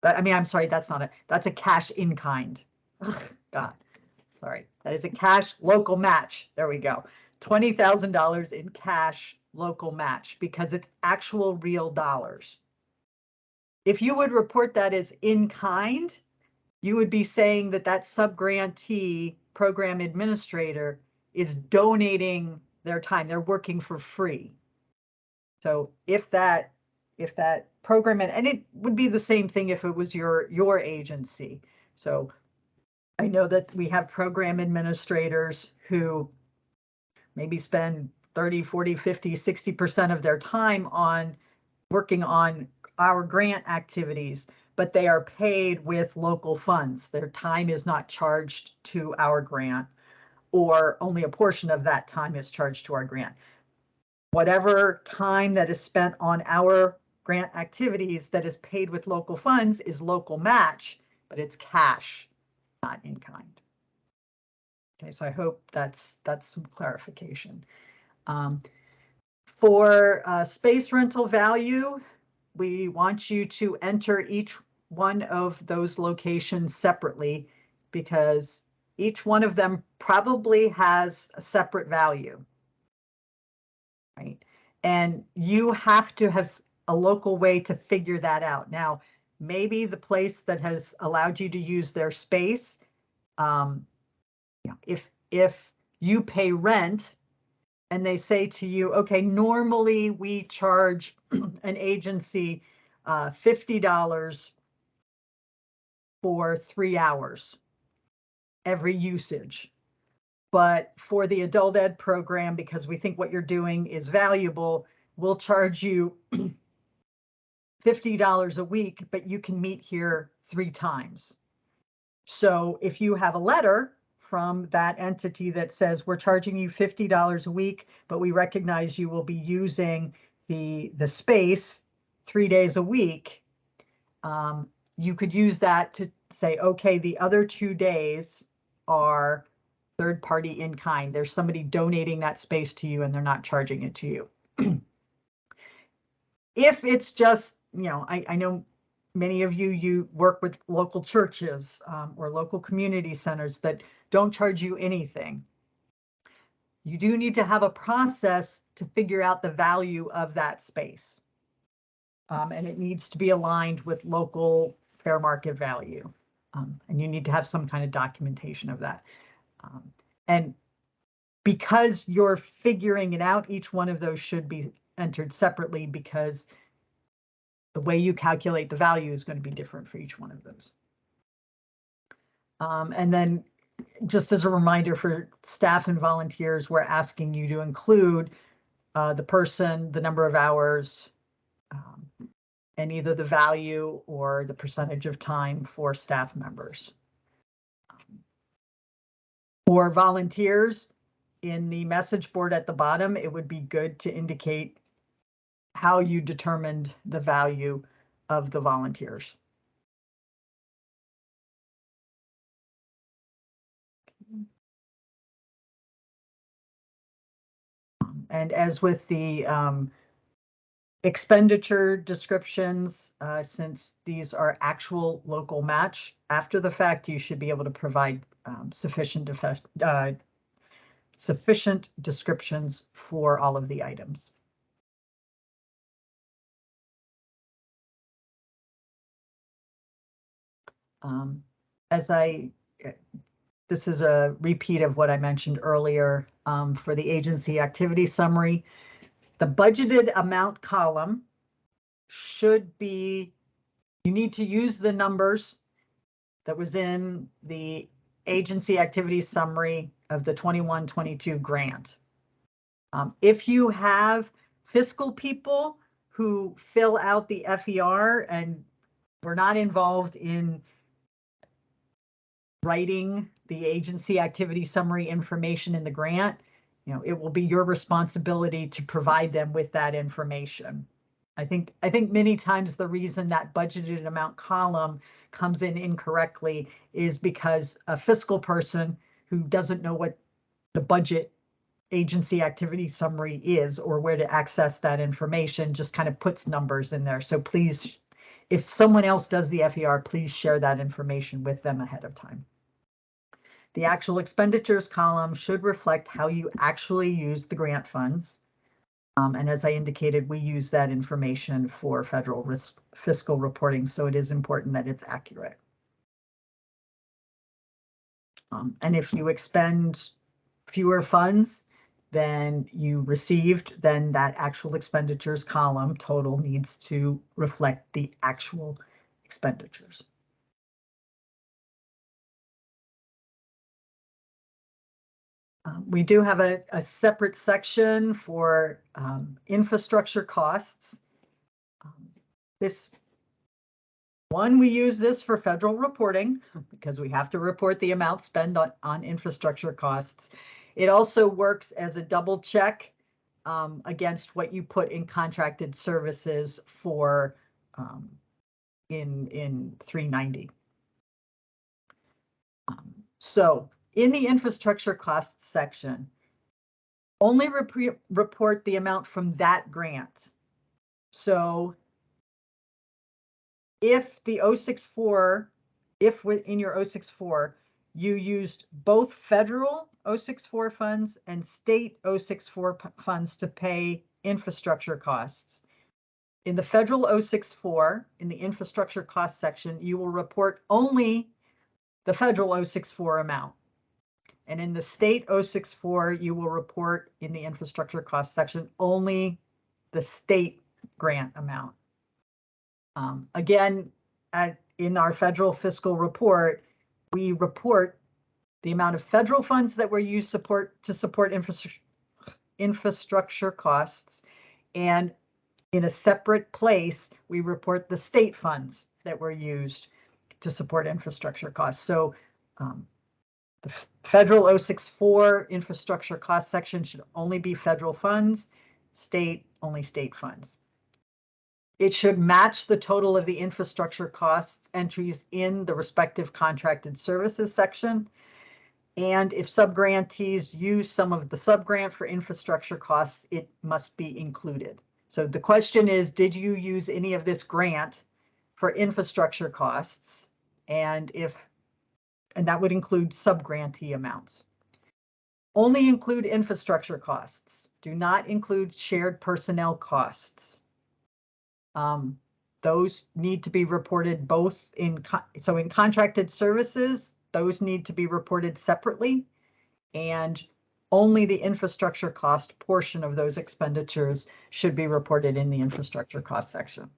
Speaker 2: I'm sorry, that's not it. That's a cash in kind. Ugh, God, sorry. That is a cash local match. There we go. $20,000 in cash local match because it's actual real dollars. If you would report that as in kind, you would be saying that that subgrantee program administrator is donating their time. They're working for free. So if that program, and it would be the same thing if it was your agency. So I know that we have program administrators who maybe spend 30, 40, 50, 60% of their time on working on our grant activities, but they are paid with local funds. Their time is not charged to our grant, or only a portion of that time is charged to our grant. Whatever time that is spent on our grant activities that is paid with local funds is local match, but it's cash, not in kind. Okay, so I hope that's some clarification. For space rental value, we want you to enter each one of those locations separately, because each one of them probably has a separate value, right? And you have to have a local way to figure that out. Now, maybe the place that has allowed you to use their space, if you pay rent and they say to you, okay, normally we charge an agency $50 for 3 hours every usage. But for the adult ed program, because we think what you're doing is valuable, we'll charge you $50 a week, but you can meet here 3 times. So if you have a letter from that entity that says we're charging you $50 a week, but we recognize you will be using the space 3 days a week, you could use that to say, okay, the other 2 days are third party in kind. There's somebody donating that space to you and they're not charging it to you. If it's just, I know many of you work with local churches or local community centers that don't charge you anything. You do need to have a process to figure out the value of that space. And it needs to be aligned with local fair market value. And you need to have some kind of documentation of that. And because you're figuring it out, each one of those should be entered separately, because the way you calculate the value is going to be different for each one of those. And then just as a reminder for staff and volunteers, we're asking you to include the person, the number of hours, and either the value or the percentage of time for staff members. For volunteers, in the message board at the bottom, it would be good to indicate how you determined the value of the volunteers. And as with the expenditure descriptions, since these are actual local match, after the fact, you should be able to provide sufficient descriptions for all of the items. This is a repeat of what I mentioned earlier for the agency activity summary. The budgeted amount column should be, you need to use the numbers that was in the agency activity summary of the 21-22 grant. If you have fiscal people who fill out the FER and were not involved in writing the agency activity summary information in the grant, it will be your responsibility to provide them with that information. I think many times the reason that budgeted amount column comes in incorrectly is because a fiscal person who doesn't know what the budget agency activity summary is or where to access that information just kind of puts numbers in there. So please, if someone else does the FER, please share that information with them ahead of time. The actual expenditures column should reflect how you actually use the grant funds. And as I indicated, we use that information for federal fiscal reporting, so it is important that it's accurate. And if you expend fewer funds, then you received, then that actual expenditures column total needs to reflect the actual expenditures. We do have a separate section for infrastructure costs. This one, we use this for federal reporting because we have to report the amount spent on infrastructure costs. It also works as a double check against what you put in contracted services for in 390. So in the infrastructure costs section, only report the amount from that grant. So if the 064, if within your 064, you used both federal 064 funds and state 064 funds to pay infrastructure costs. In the federal 064, in the infrastructure cost section, you will report only the federal 064 amount. And in the state 064, you will report in the infrastructure cost section only the state grant amount. Again, in our federal fiscal report, we report the amount of federal funds that were used to support infrastructure costs, and in a separate place, we report the state funds that were used to support infrastructure costs. So the federal 064 infrastructure cost section should only be federal funds, state only state funds. It should match the total of the infrastructure costs entries in the respective contracted services section. And if subgrantees use some of the subgrant for infrastructure costs, it must be included. So the question is, did you use any of this grant for infrastructure costs? And that would include subgrantee amounts. Only include infrastructure costs. Do not include shared personnel costs. Those need to be reported both in contracted services, those need to be reported separately, and only the infrastructure cost portion of those expenditures should be reported in the infrastructure cost section.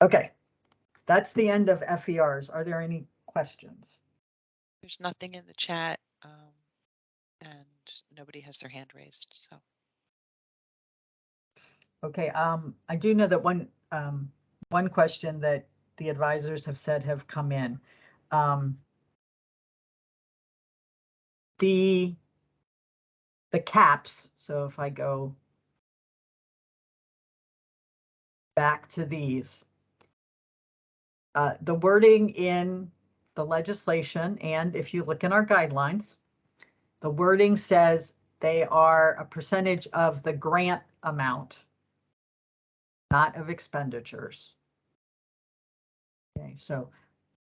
Speaker 2: Okay, that's the end of FERs. Are there any questions?
Speaker 1: There's nothing in the chat, and nobody has their hand raised, so.
Speaker 2: Okay, I do know that one question that the advisors have said have come in. The caps, so if I go back to these, the wording in the legislation, and if you look in our guidelines, the wording says they are a percentage of the grant amount, not of expenditures. Okay, so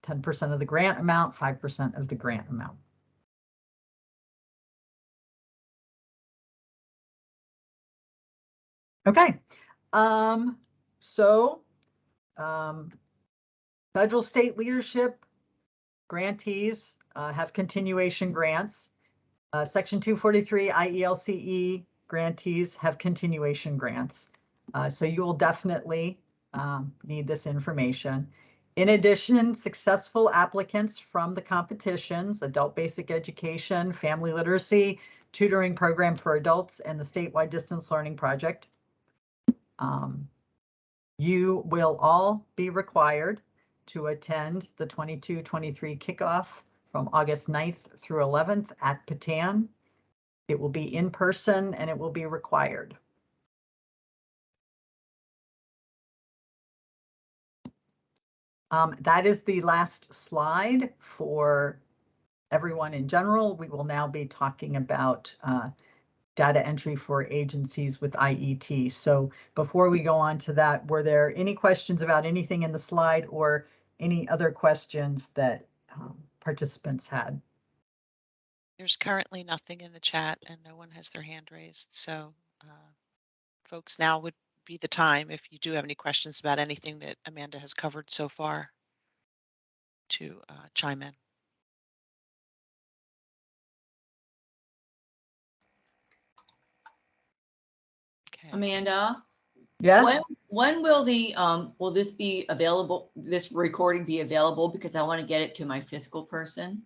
Speaker 2: 10% of the grant amount, 5% of the grant amount. Okay, federal state leadership grantees have continuation grants. Section 243 IELCE grantees have continuation grants. So you will definitely need this information. In addition, successful applicants from the competitions, Adult Basic Education, Family Literacy, Tutoring Program for Adults, and the Statewide Distance Learning Project, you will all be required to attend the 22-23 kickoff from August 9th through 11th at Patan. It will be in person and it will be required. That is the last slide for everyone in general. We will now be talking about data entry for agencies with IET. So before we go on to that, were there any questions about anything in the slide or any other questions that participants had?
Speaker 1: There's currently nothing in the chat and no one has their hand raised. So folks, now would be the time if you do have any questions about anything that Amanda has covered so far. to chime in. Okay.
Speaker 3: Amanda,
Speaker 2: Yes,
Speaker 3: when will will this be available? This recording be available, because I want to get it to my fiscal person.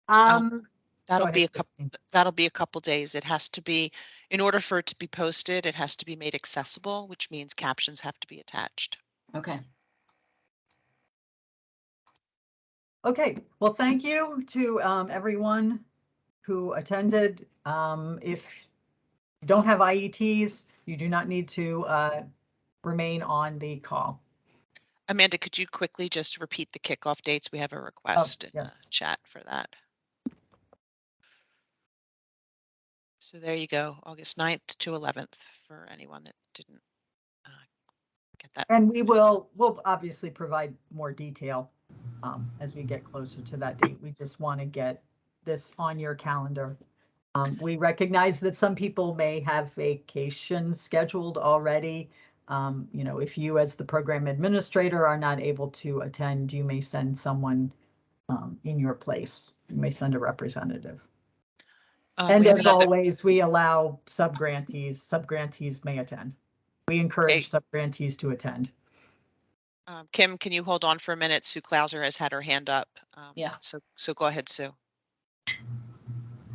Speaker 2: go
Speaker 1: That'll
Speaker 2: ahead,
Speaker 1: be a
Speaker 2: Christine.
Speaker 1: couple days. It has to be, in order for it to be posted, it has to be made accessible, which means captions have to be attached.
Speaker 3: Okay.
Speaker 2: Okay, well, thank you to everyone who attended. If you don't have IETs, you do not need to remain on the call.
Speaker 1: Amanda, could you quickly just repeat the kickoff dates? We have a request in the
Speaker 2: yes.
Speaker 1: chat for that. So there you go, August 9th to 11th for anyone that didn't get that.
Speaker 2: And we'll obviously provide more detail as we get closer to that date. We just want to get this on your calendar. We recognize that some people may have vacations scheduled already. You know, if you as the program administrator are not able to attend, you may send someone in your place. You may send a representative. And as always, we allow subgrantees. Subgrantees may attend. We encourage subgrantees to attend.
Speaker 1: Kim, can you hold on for a minute? Sue Klauser has had her hand up.
Speaker 3: Yeah.
Speaker 1: So go ahead, Sue.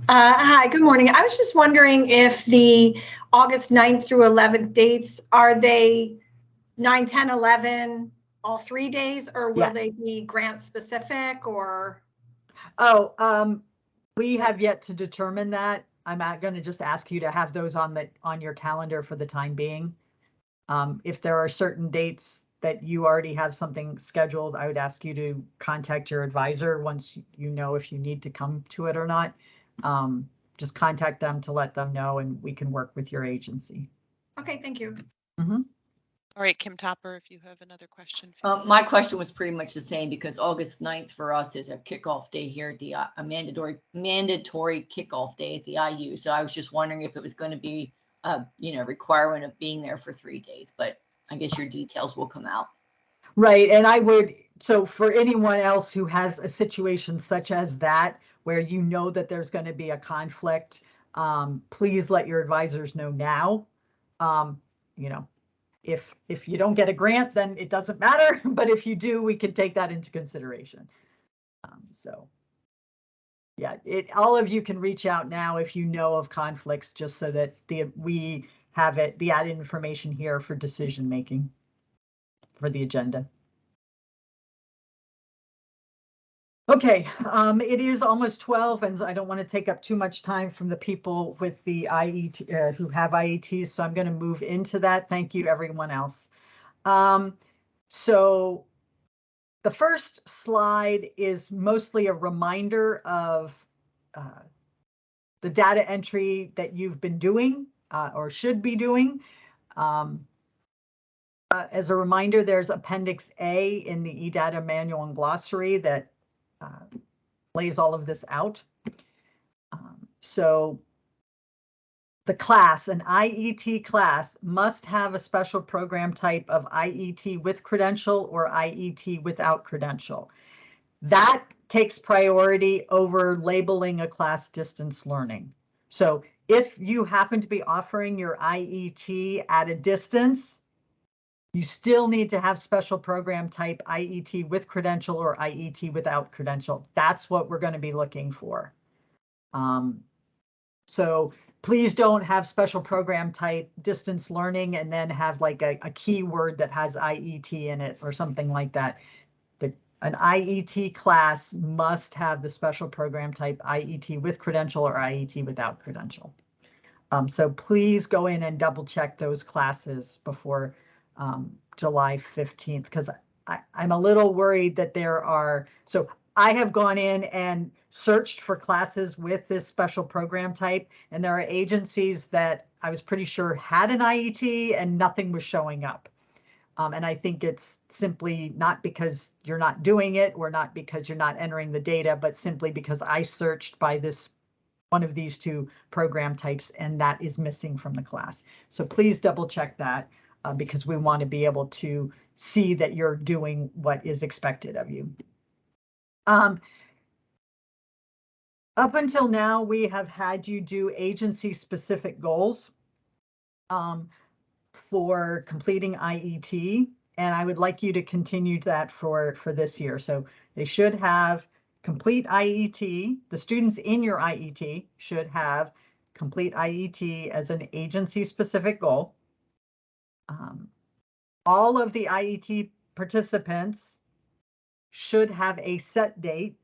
Speaker 4: Hi, good morning. I was just wondering if the August 9th through 11th dates, are they 9, 10, 11, all 3 days, or will they be grant specific or?
Speaker 2: Oh, we have yet to determine that. I'm going to just ask you to have those on your calendar for the time being. If there are certain dates that you already have something scheduled, I would ask you to contact your advisor once you know if you need to come to it or not. Just contact them to let them know, and we can work with your agency.
Speaker 4: Okay, thank you.
Speaker 2: Mm-hmm.
Speaker 1: All right, Kim Topper, if you have another question.
Speaker 3: My question was pretty much the same, because August 9th for us is a kickoff day here at the a mandatory kickoff day at the IU. So I was just wondering if it was going to be requirement of being there for 3 days, but I guess your details will come out.
Speaker 2: Right, and I would, so for anyone else who has a situation such as that, where you know that there's going to be a conflict, please let your advisors know now. You know, if you don't get a grant, then it doesn't matter, but if you do, we can take that into consideration. So yeah, all of you can reach out now if you know of conflicts, just so that we have the added information here for decision making for the agenda. Okay, it is almost 12, and I don't want to take up too much time from the people with the IET who have IETs, so I'm going to move into that. Thank you, everyone else. So the first slide is mostly a reminder of the data entry that you've been doing or should be doing. As a reminder, there's Appendix A in the eData manual and glossary that lays all of this out. So the class, an IET class, must have a special program type of IET with credential or IET without credential. That takes priority over labeling a class distance learning. So if you happen to be offering your IET at a distance, you still need to have special program type IET with credential or IET without credential. That's what we're going to be looking for. So please don't have special program type distance learning and then have like a keyword that has IET in it or something like that. An IET class must have the special program type IET with credential or IET without credential. So please go in and double check those classes before July 15th, because I'm a little worried that there are, so I have gone in and searched for classes with this special program type, and there are agencies that I was pretty sure had an IET and nothing was showing up. And I think it's simply not because you're not doing it or not because you're not entering the data, but simply because I searched by this one of these two program types and that is missing from the class. So please double check that because we want to be able to see that you're doing what is expected of you. Up until now, we have had you do agency-specific goals for completing IET, and I would like you to continue that for this year. So they should have complete IET. The students in your IET should have complete IET as an agency-specific goal. All of the IET participants should have a set date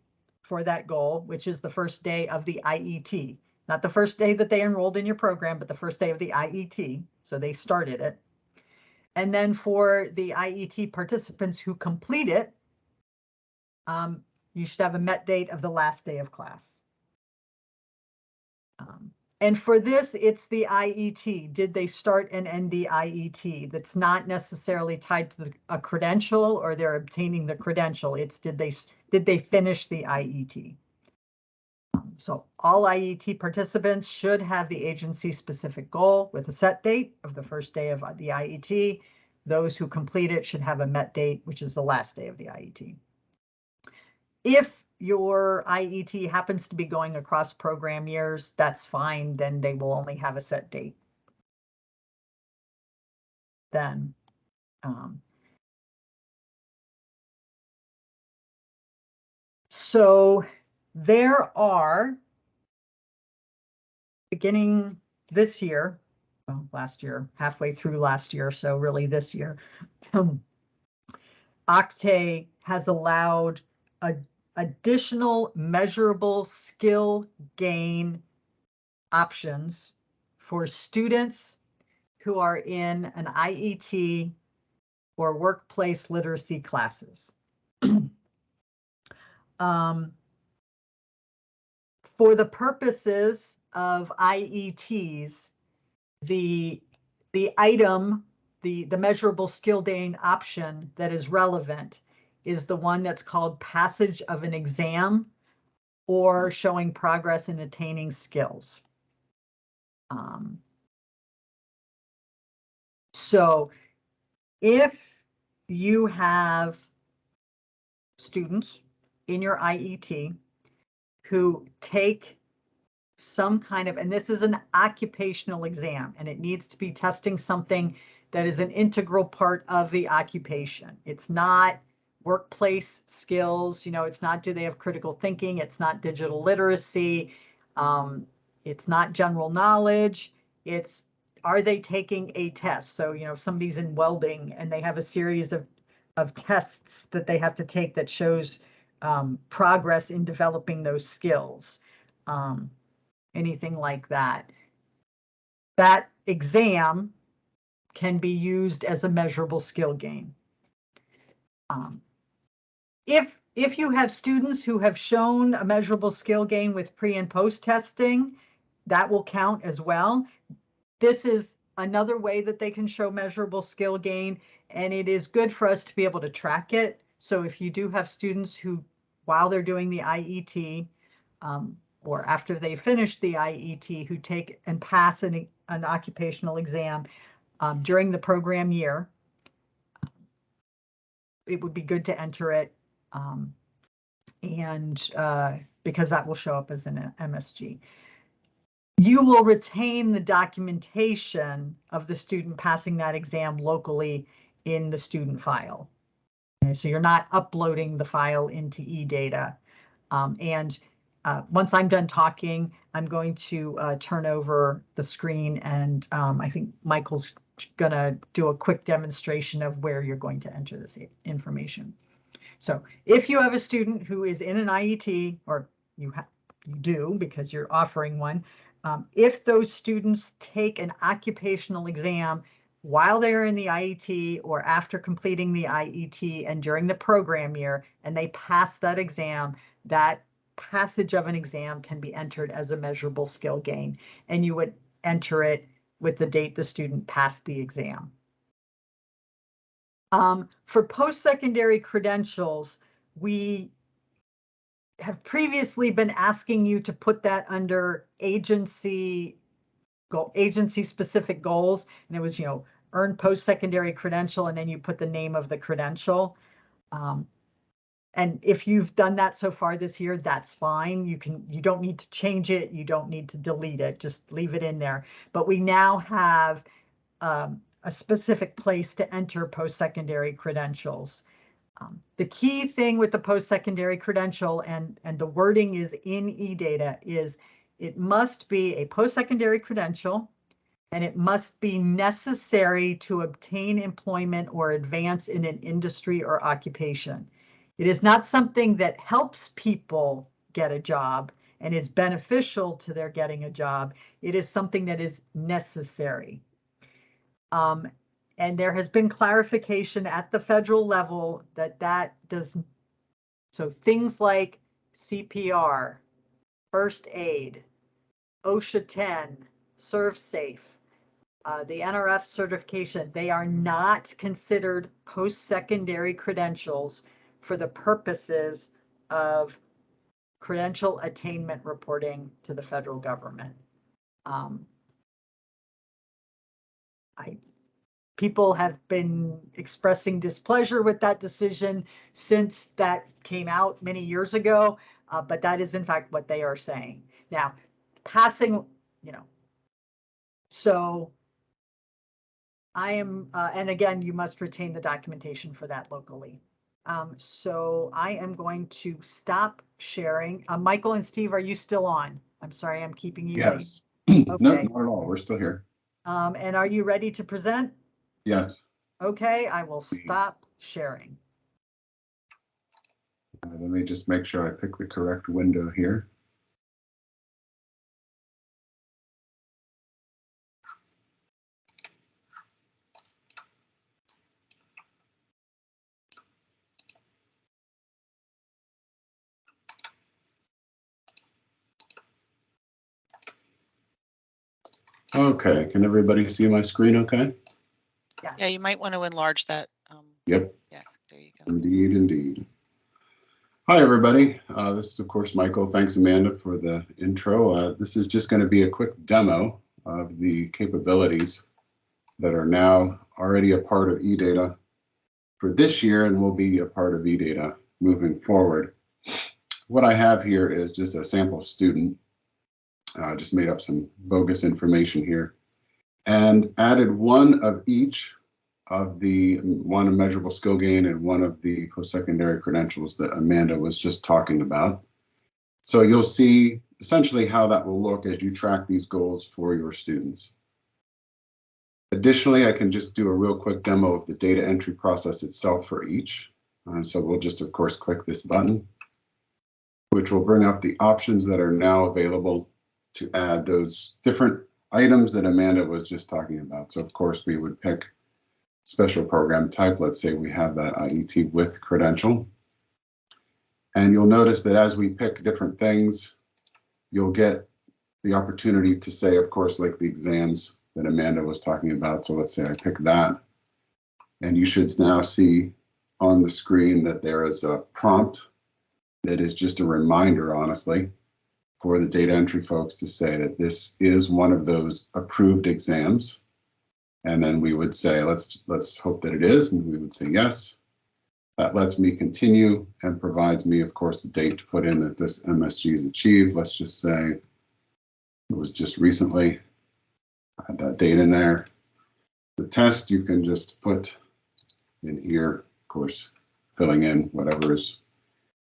Speaker 2: for that goal, which is the first day of the IET. Not the first day that they enrolled in your program, but the first day of the IET. So they started it. And then for the IET participants who complete it, you should have a met date of the last day of class. And for this, it's the IET. Did they start and end the IET? That's not necessarily tied to a credential or they're obtaining the credential. It's did they finish the IET? So all IET participants should have the agency-specific goal with a set date of the first day of the IET. Those who complete it should have a met date, which is the last day of the IET. If your IET happens to be going across program years, that's fine. Then they will only have a set date. Then, so there are, beginning this year, well, last year, halfway through last year, so really this year, Octave has allowed additional measurable skill gain options for students who are in an IET or workplace literacy classes. For the purposes of IETs, the item, the measurable skill gain option that is relevant is the one that's called passage of an exam or showing progress in attaining skills. So if you have students in your IET who take some kind of, and this is an occupational exam, and it needs to be testing something that is an integral part of the occupation. It's not workplace skills, you know, it's not do they have critical thinking, it's not digital literacy, it's not general knowledge, it's are they taking a test? So, you know, if somebody's in welding and they have a series of tests that they have to take that shows progress in developing those skills, anything like that. That exam can be used as a measurable skill gain. If you have students who have shown a measurable skill gain with pre and post testing, that will count as well. This is another way that they can show measurable skill gain, and it is good for us to be able to track it. So if you do have students who, while they're doing the IET, or after they finish the IET, who take and pass an occupational exam during the program year, it would be good to enter it, because that will show up as an MSG. You will retain the documentation of the student passing that exam locally in the student file. Okay, so you're not uploading the file into eData. Once I'm done talking, I'm going to turn over the screen, and I think Michael's going to do a quick demonstration of where you're going to enter this information. So if you have a student who is in an IET, or you do because you're offering one, if those students take an occupational exam while they're in the IET or after completing the IET and during the program year, and they pass that exam, that passage of an exam can be entered as a measurable skill gain, and you would enter it with the date the student passed the exam. For post-secondary credentials, we have previously been asking you to put that under agency-specific goals, and it was, you know, earn post-secondary credential, and then you put the name of the credential. And if you've done that so far this year, that's fine. You don't need to change it. You don't need to delete it. Just leave it in there. But we now have a specific place to enter post-secondary credentials. The key thing with the post-secondary credential, and the wording is in eData, is it must be a post-secondary credential, and it must be necessary to obtain employment or advance in an industry or occupation. It is not something that helps people get a job and is beneficial to their getting a job. It is something that is necessary. And there has been clarification at the federal level that does, so things like CPR, first aid, OSHA 10, ServSafe, the NRF certification, they are not considered post-secondary credentials for the purposes of credential attainment reporting to the federal government. People have been expressing displeasure with that decision since that came out many years ago, but that is in fact what they are saying. Now, passing, so I am, and again, you must retain the documentation for that locally. So I am going to stop sharing. Michael and Steve, are you still on? I'm sorry, I'm keeping you.
Speaker 5: Yes.
Speaker 2: Okay.
Speaker 5: No, not at all. We're still here.
Speaker 2: And are you ready to present?
Speaker 5: Yes.
Speaker 2: Okay, I will stop sharing.
Speaker 5: Let me just make sure I pick the correct window here. Okay, can everybody see my screen okay?
Speaker 2: Yes.
Speaker 1: Yeah, you might want to enlarge that.
Speaker 5: Yep.
Speaker 1: Yeah, there you go.
Speaker 5: Indeed, indeed. Hi, everybody. This is, of course, Michael. Thanks, Amanda, for the intro. This is just going to be a quick demo of the capabilities that are now already a part of eData for this year and will be a part of eData moving forward. What I have here is just a sample student. Just made up some bogus information here and added one of each of the one measurable skill gain and one of the post-secondary credentials that Amanda was just talking about. So you'll see essentially how that will look as you track these goals for your students. Additionally, I can just do a real quick demo of the data entry process itself for each. So we'll just, of course, click this button, which will bring up the options that are now available to add those different items that Amanda was just talking about. So, of course, we would pick special program type. Let's say we have that IET with credential. And you'll notice that as we pick different things, you'll get the opportunity to say, of course, like the exams that Amanda was talking about. So let's say I pick that. And you should now see on the screen that there is a prompt that is just a reminder, honestly, for the data entry folks to say that this is one of those approved exams. And then we would say, let's hope that it is, and we would say yes. That lets me continue and provides me, of course, the date to put in that this MSG is achieved. Let's just say it was just recently. I had that date in there. The test you can just put in here, of course, filling in whatever is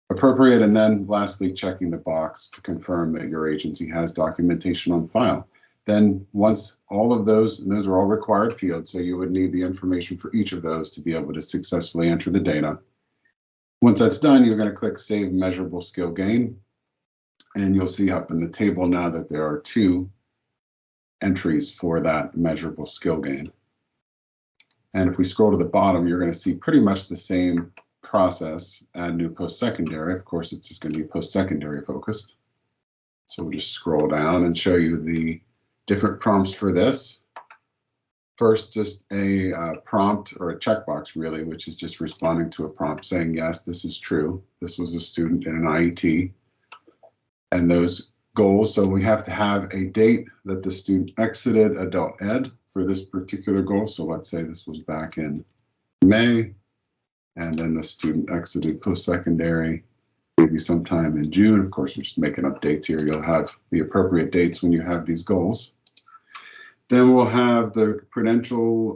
Speaker 5: appropriate, and then lastly, checking the box to confirm that your agency has documentation on file. Then once all of those, and those are all required fields, so you would need the information for each of those to be able to successfully enter the data. Once that's done, you're going to click Save Measurable Skill Gain, and you'll see up in the table now that there are 2 entries for that measurable skill gain. And if we scroll to the bottom, you're going to see pretty much the same process. Add new post-secondary. Of course, it's just going to be post-secondary focused. So we'll just scroll down and show you the different prompts for this. First, just a prompt or a checkbox, really, which is just responding to a prompt saying, yes, this is true. This was a student in an IET. And those goals, so we have to have a date that the student exited adult ed for this particular goal. So let's say this was back in May, and then the student exited post-secondary maybe sometime in June. Of course, we're just making updates here. You'll have the appropriate dates when you have these goals. Then we'll have the credential.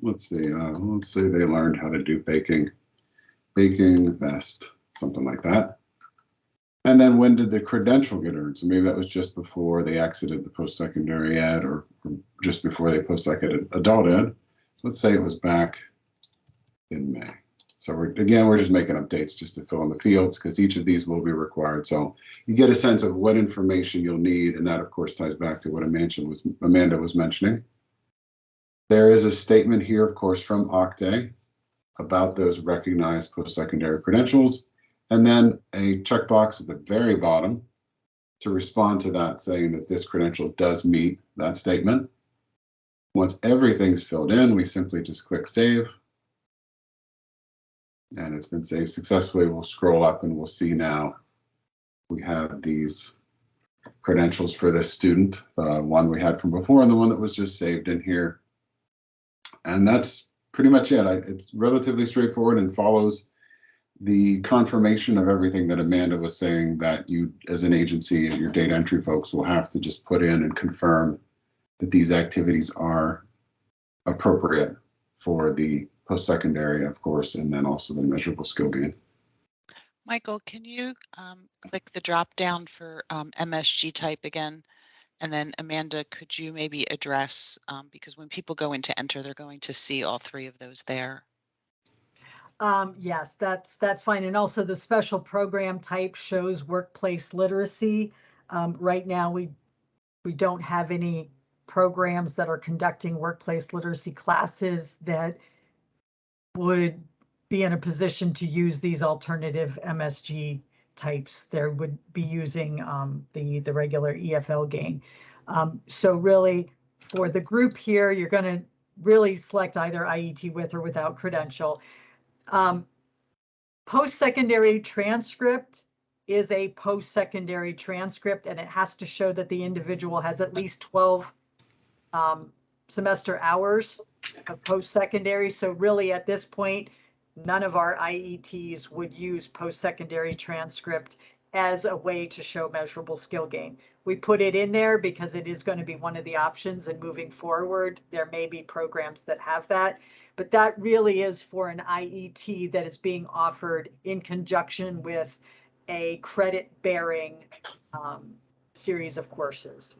Speaker 5: Let's say they learned how to do baking best, something like that. And then when did the credential get earned? So maybe that was just before they exited the post-secondary ed, or just before they post-secondary adult ed. Let's say it was back in May. So we're just making updates just to fill in the fields, because each of these will be required. So you get a sense of what information you'll need, and that of course ties back to what Amanda was mentioning. There is a statement here, of course, from OCDE about those recognized post-secondary credentials, and then a checkbox at the very bottom to respond to that, saying that this credential does meet that statement. Once everything's filled in, we simply just click Save. And it's been saved successfully. We'll scroll up and we'll see now we have these credentials for this student, one we had from before and the one that was just saved in here. And that's pretty much it. It's relatively straightforward and follows the confirmation of everything that Amanda was saying, that you as an agency and your data entry folks will have to just put in and confirm that these activities are appropriate for the post-secondary, of course, and then also the measurable skill gain.
Speaker 1: Michael, can you click the drop down for MSG type again? And then Amanda, could you maybe address, because when people go in to enter, they're going to see all three of those there.
Speaker 2: Yes, that's fine. And also the special program type shows workplace literacy. Right now, we don't have any programs that are conducting workplace literacy classes that would be in a position to use these alternative MSG types. There would be using the regular EFL gain. So really, for the group here, you're going to really select either IET with or without credential. Post-secondary transcript is a post-secondary transcript, and it has to show that the individual has at least 12 semester hours of post-secondary. So really at this point, none of our IETs would use post-secondary transcript as a way to show measurable skill gain. We put it in there because it is going to be one of the options, and moving forward, there may be programs that have that. But that really is for an IET that is being offered in conjunction with a credit-bearing series of courses.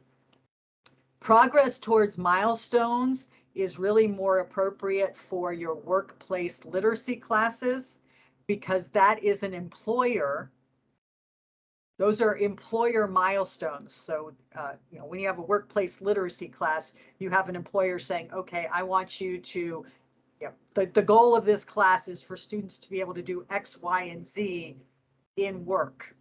Speaker 2: Progress towards milestones is really more appropriate for your workplace literacy classes, because that is an employer. Those are employer milestones. So, when you have a workplace literacy class, you have an employer saying, okay, I want you to, the goal of this class is for students to be able to do X, Y, and Z in work.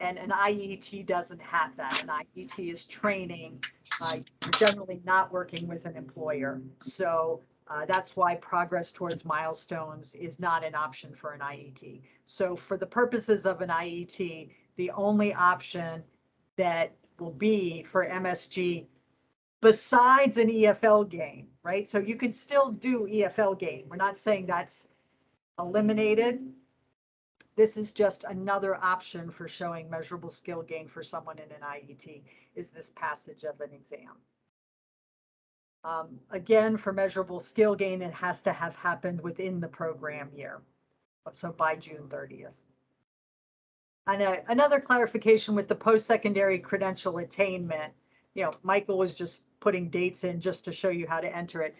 Speaker 2: And an IET doesn't have that. An IET is training. You're generally not working with an employer. So that's why progress towards milestones is not an option for an IET. So for the purposes of an IET, the only option that will be for MSG, besides an EFL gain, right? So you can still do EFL gain. We're not saying that's eliminated. This is just another option for showing measurable skill gain for someone in an IET, is this passage of an exam. Again, for measurable skill gain, it has to have happened within the program year, so by June 30th. And another clarification with the post-secondary credential attainment, Michael was just putting dates in just to show you how to enter it.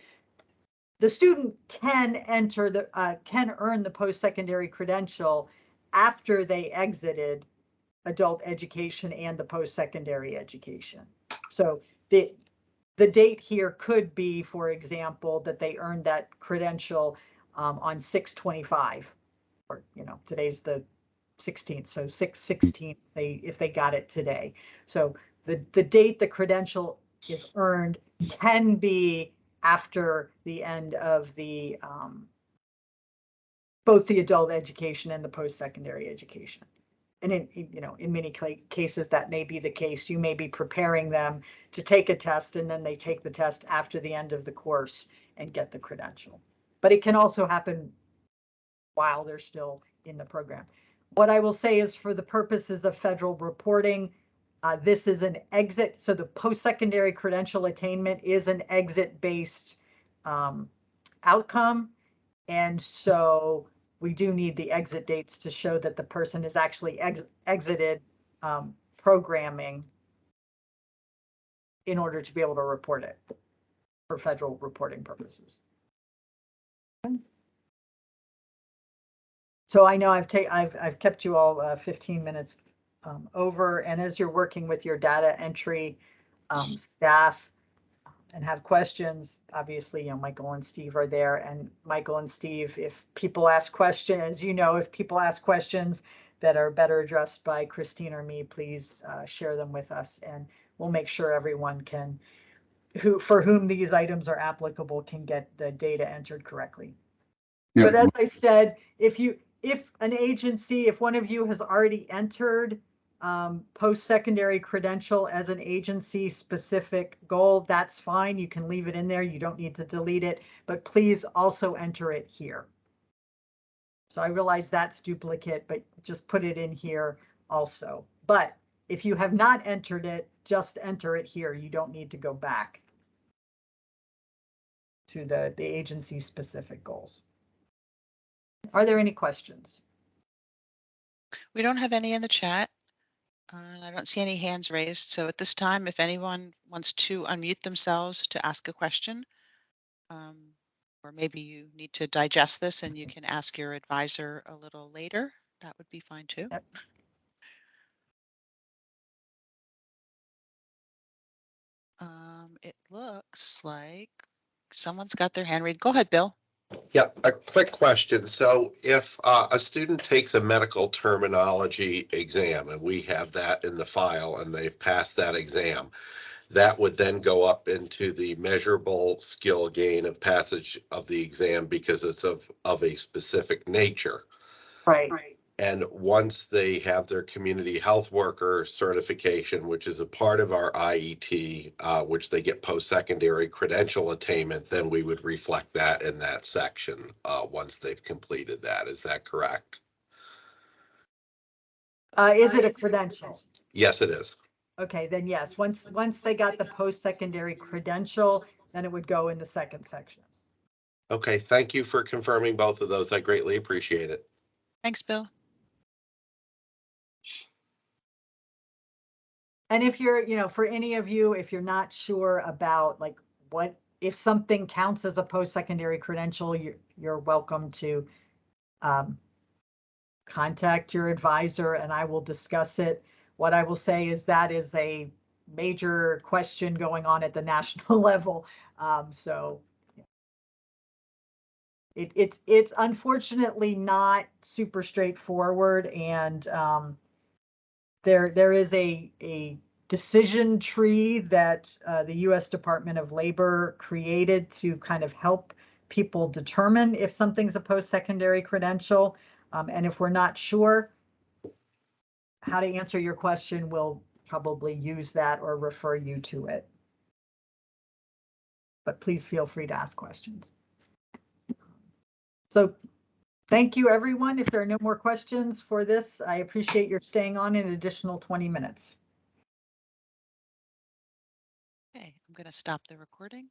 Speaker 2: The student can earn the post-secondary credential after they exited adult education and the post-secondary education. So the date here could be, for example, that they earned that credential on 6/25, or today's the 16th, so 6/16 if they got it today. So the date the credential is earned can be after the end of the both the adult education and the post-secondary education. And in many cases, that may be the case. You may be preparing them to take a test, and then they take the test after the end of the course and get the credential. But it can also happen while they're still in the program. What I will say is, for the purposes of federal reporting, this is an exit. So the post-secondary credential attainment is an exit-based outcome. And so we do need the exit dates to show that the person is actually exited programming in order to be able to report it for federal reporting purposes. So I know I've kept you all 15 minutes over, and as you're working with your data entry staff and have questions, obviously, Michael and Steve are there. And Michael and Steve, if people ask questions, as you know, if people ask questions that are better addressed by Christine or me, please share them with us, and we'll make sure everyone can, for whom these items are applicable, can get the data entered correctly.
Speaker 5: Yeah.
Speaker 2: But as I said, if an agency, if one of you has already entered post-secondary credential as an agency specific goal, that's fine. You can leave it in there. You don't need to delete it, but please also enter it here. So I realize that's duplicate, but just put it in here also. But if you have not entered it, just enter it here. You don't need to go back to the agency specific goals. Are there any questions?
Speaker 1: We don't have any in the chat. I don't see any hands raised. So at this time, if anyone wants to unmute themselves to ask a question, or maybe you need to digest this and you can ask your advisor a little later, that would be fine too.
Speaker 2: Yep.
Speaker 1: It looks like someone's got their hand raised. Go ahead, Bill.
Speaker 6: Yeah, a quick question. So if a student takes a medical terminology exam and we have that in the file and they've passed that exam, that would then go up into the measurable skill gain of passage of the exam because it's of a specific nature.
Speaker 2: Right.
Speaker 6: And once they have their community health worker certification, which is a part of our IET, which they get post-secondary credential attainment, then we would reflect that in that section once they've completed that. Is that correct?
Speaker 2: Is it a credential?
Speaker 6: Yes, it is.
Speaker 2: Okay, then yes. Once they got the post-secondary credential, then it would go in the second section.
Speaker 6: Okay, thank you for confirming both of those. I greatly appreciate it.
Speaker 1: Thanks, Bill.
Speaker 2: And if you're, for any of you, if you're not sure about like what, if something counts as a post-secondary credential, you're welcome to contact your advisor and I will discuss it. What I will say is that is a major question going on at the national level. So it's unfortunately not super straightforward, and there is a decision tree that the U.S. Department of Labor created to kind of help people determine if something's a post-secondary credential. And if we're not sure how to answer your question, we'll probably use that or refer you to it. But please feel free to ask questions. So thank you, everyone. If there are no more questions for this, I appreciate your staying on an additional 20 minutes.
Speaker 1: Okay, I'm going to stop the recording.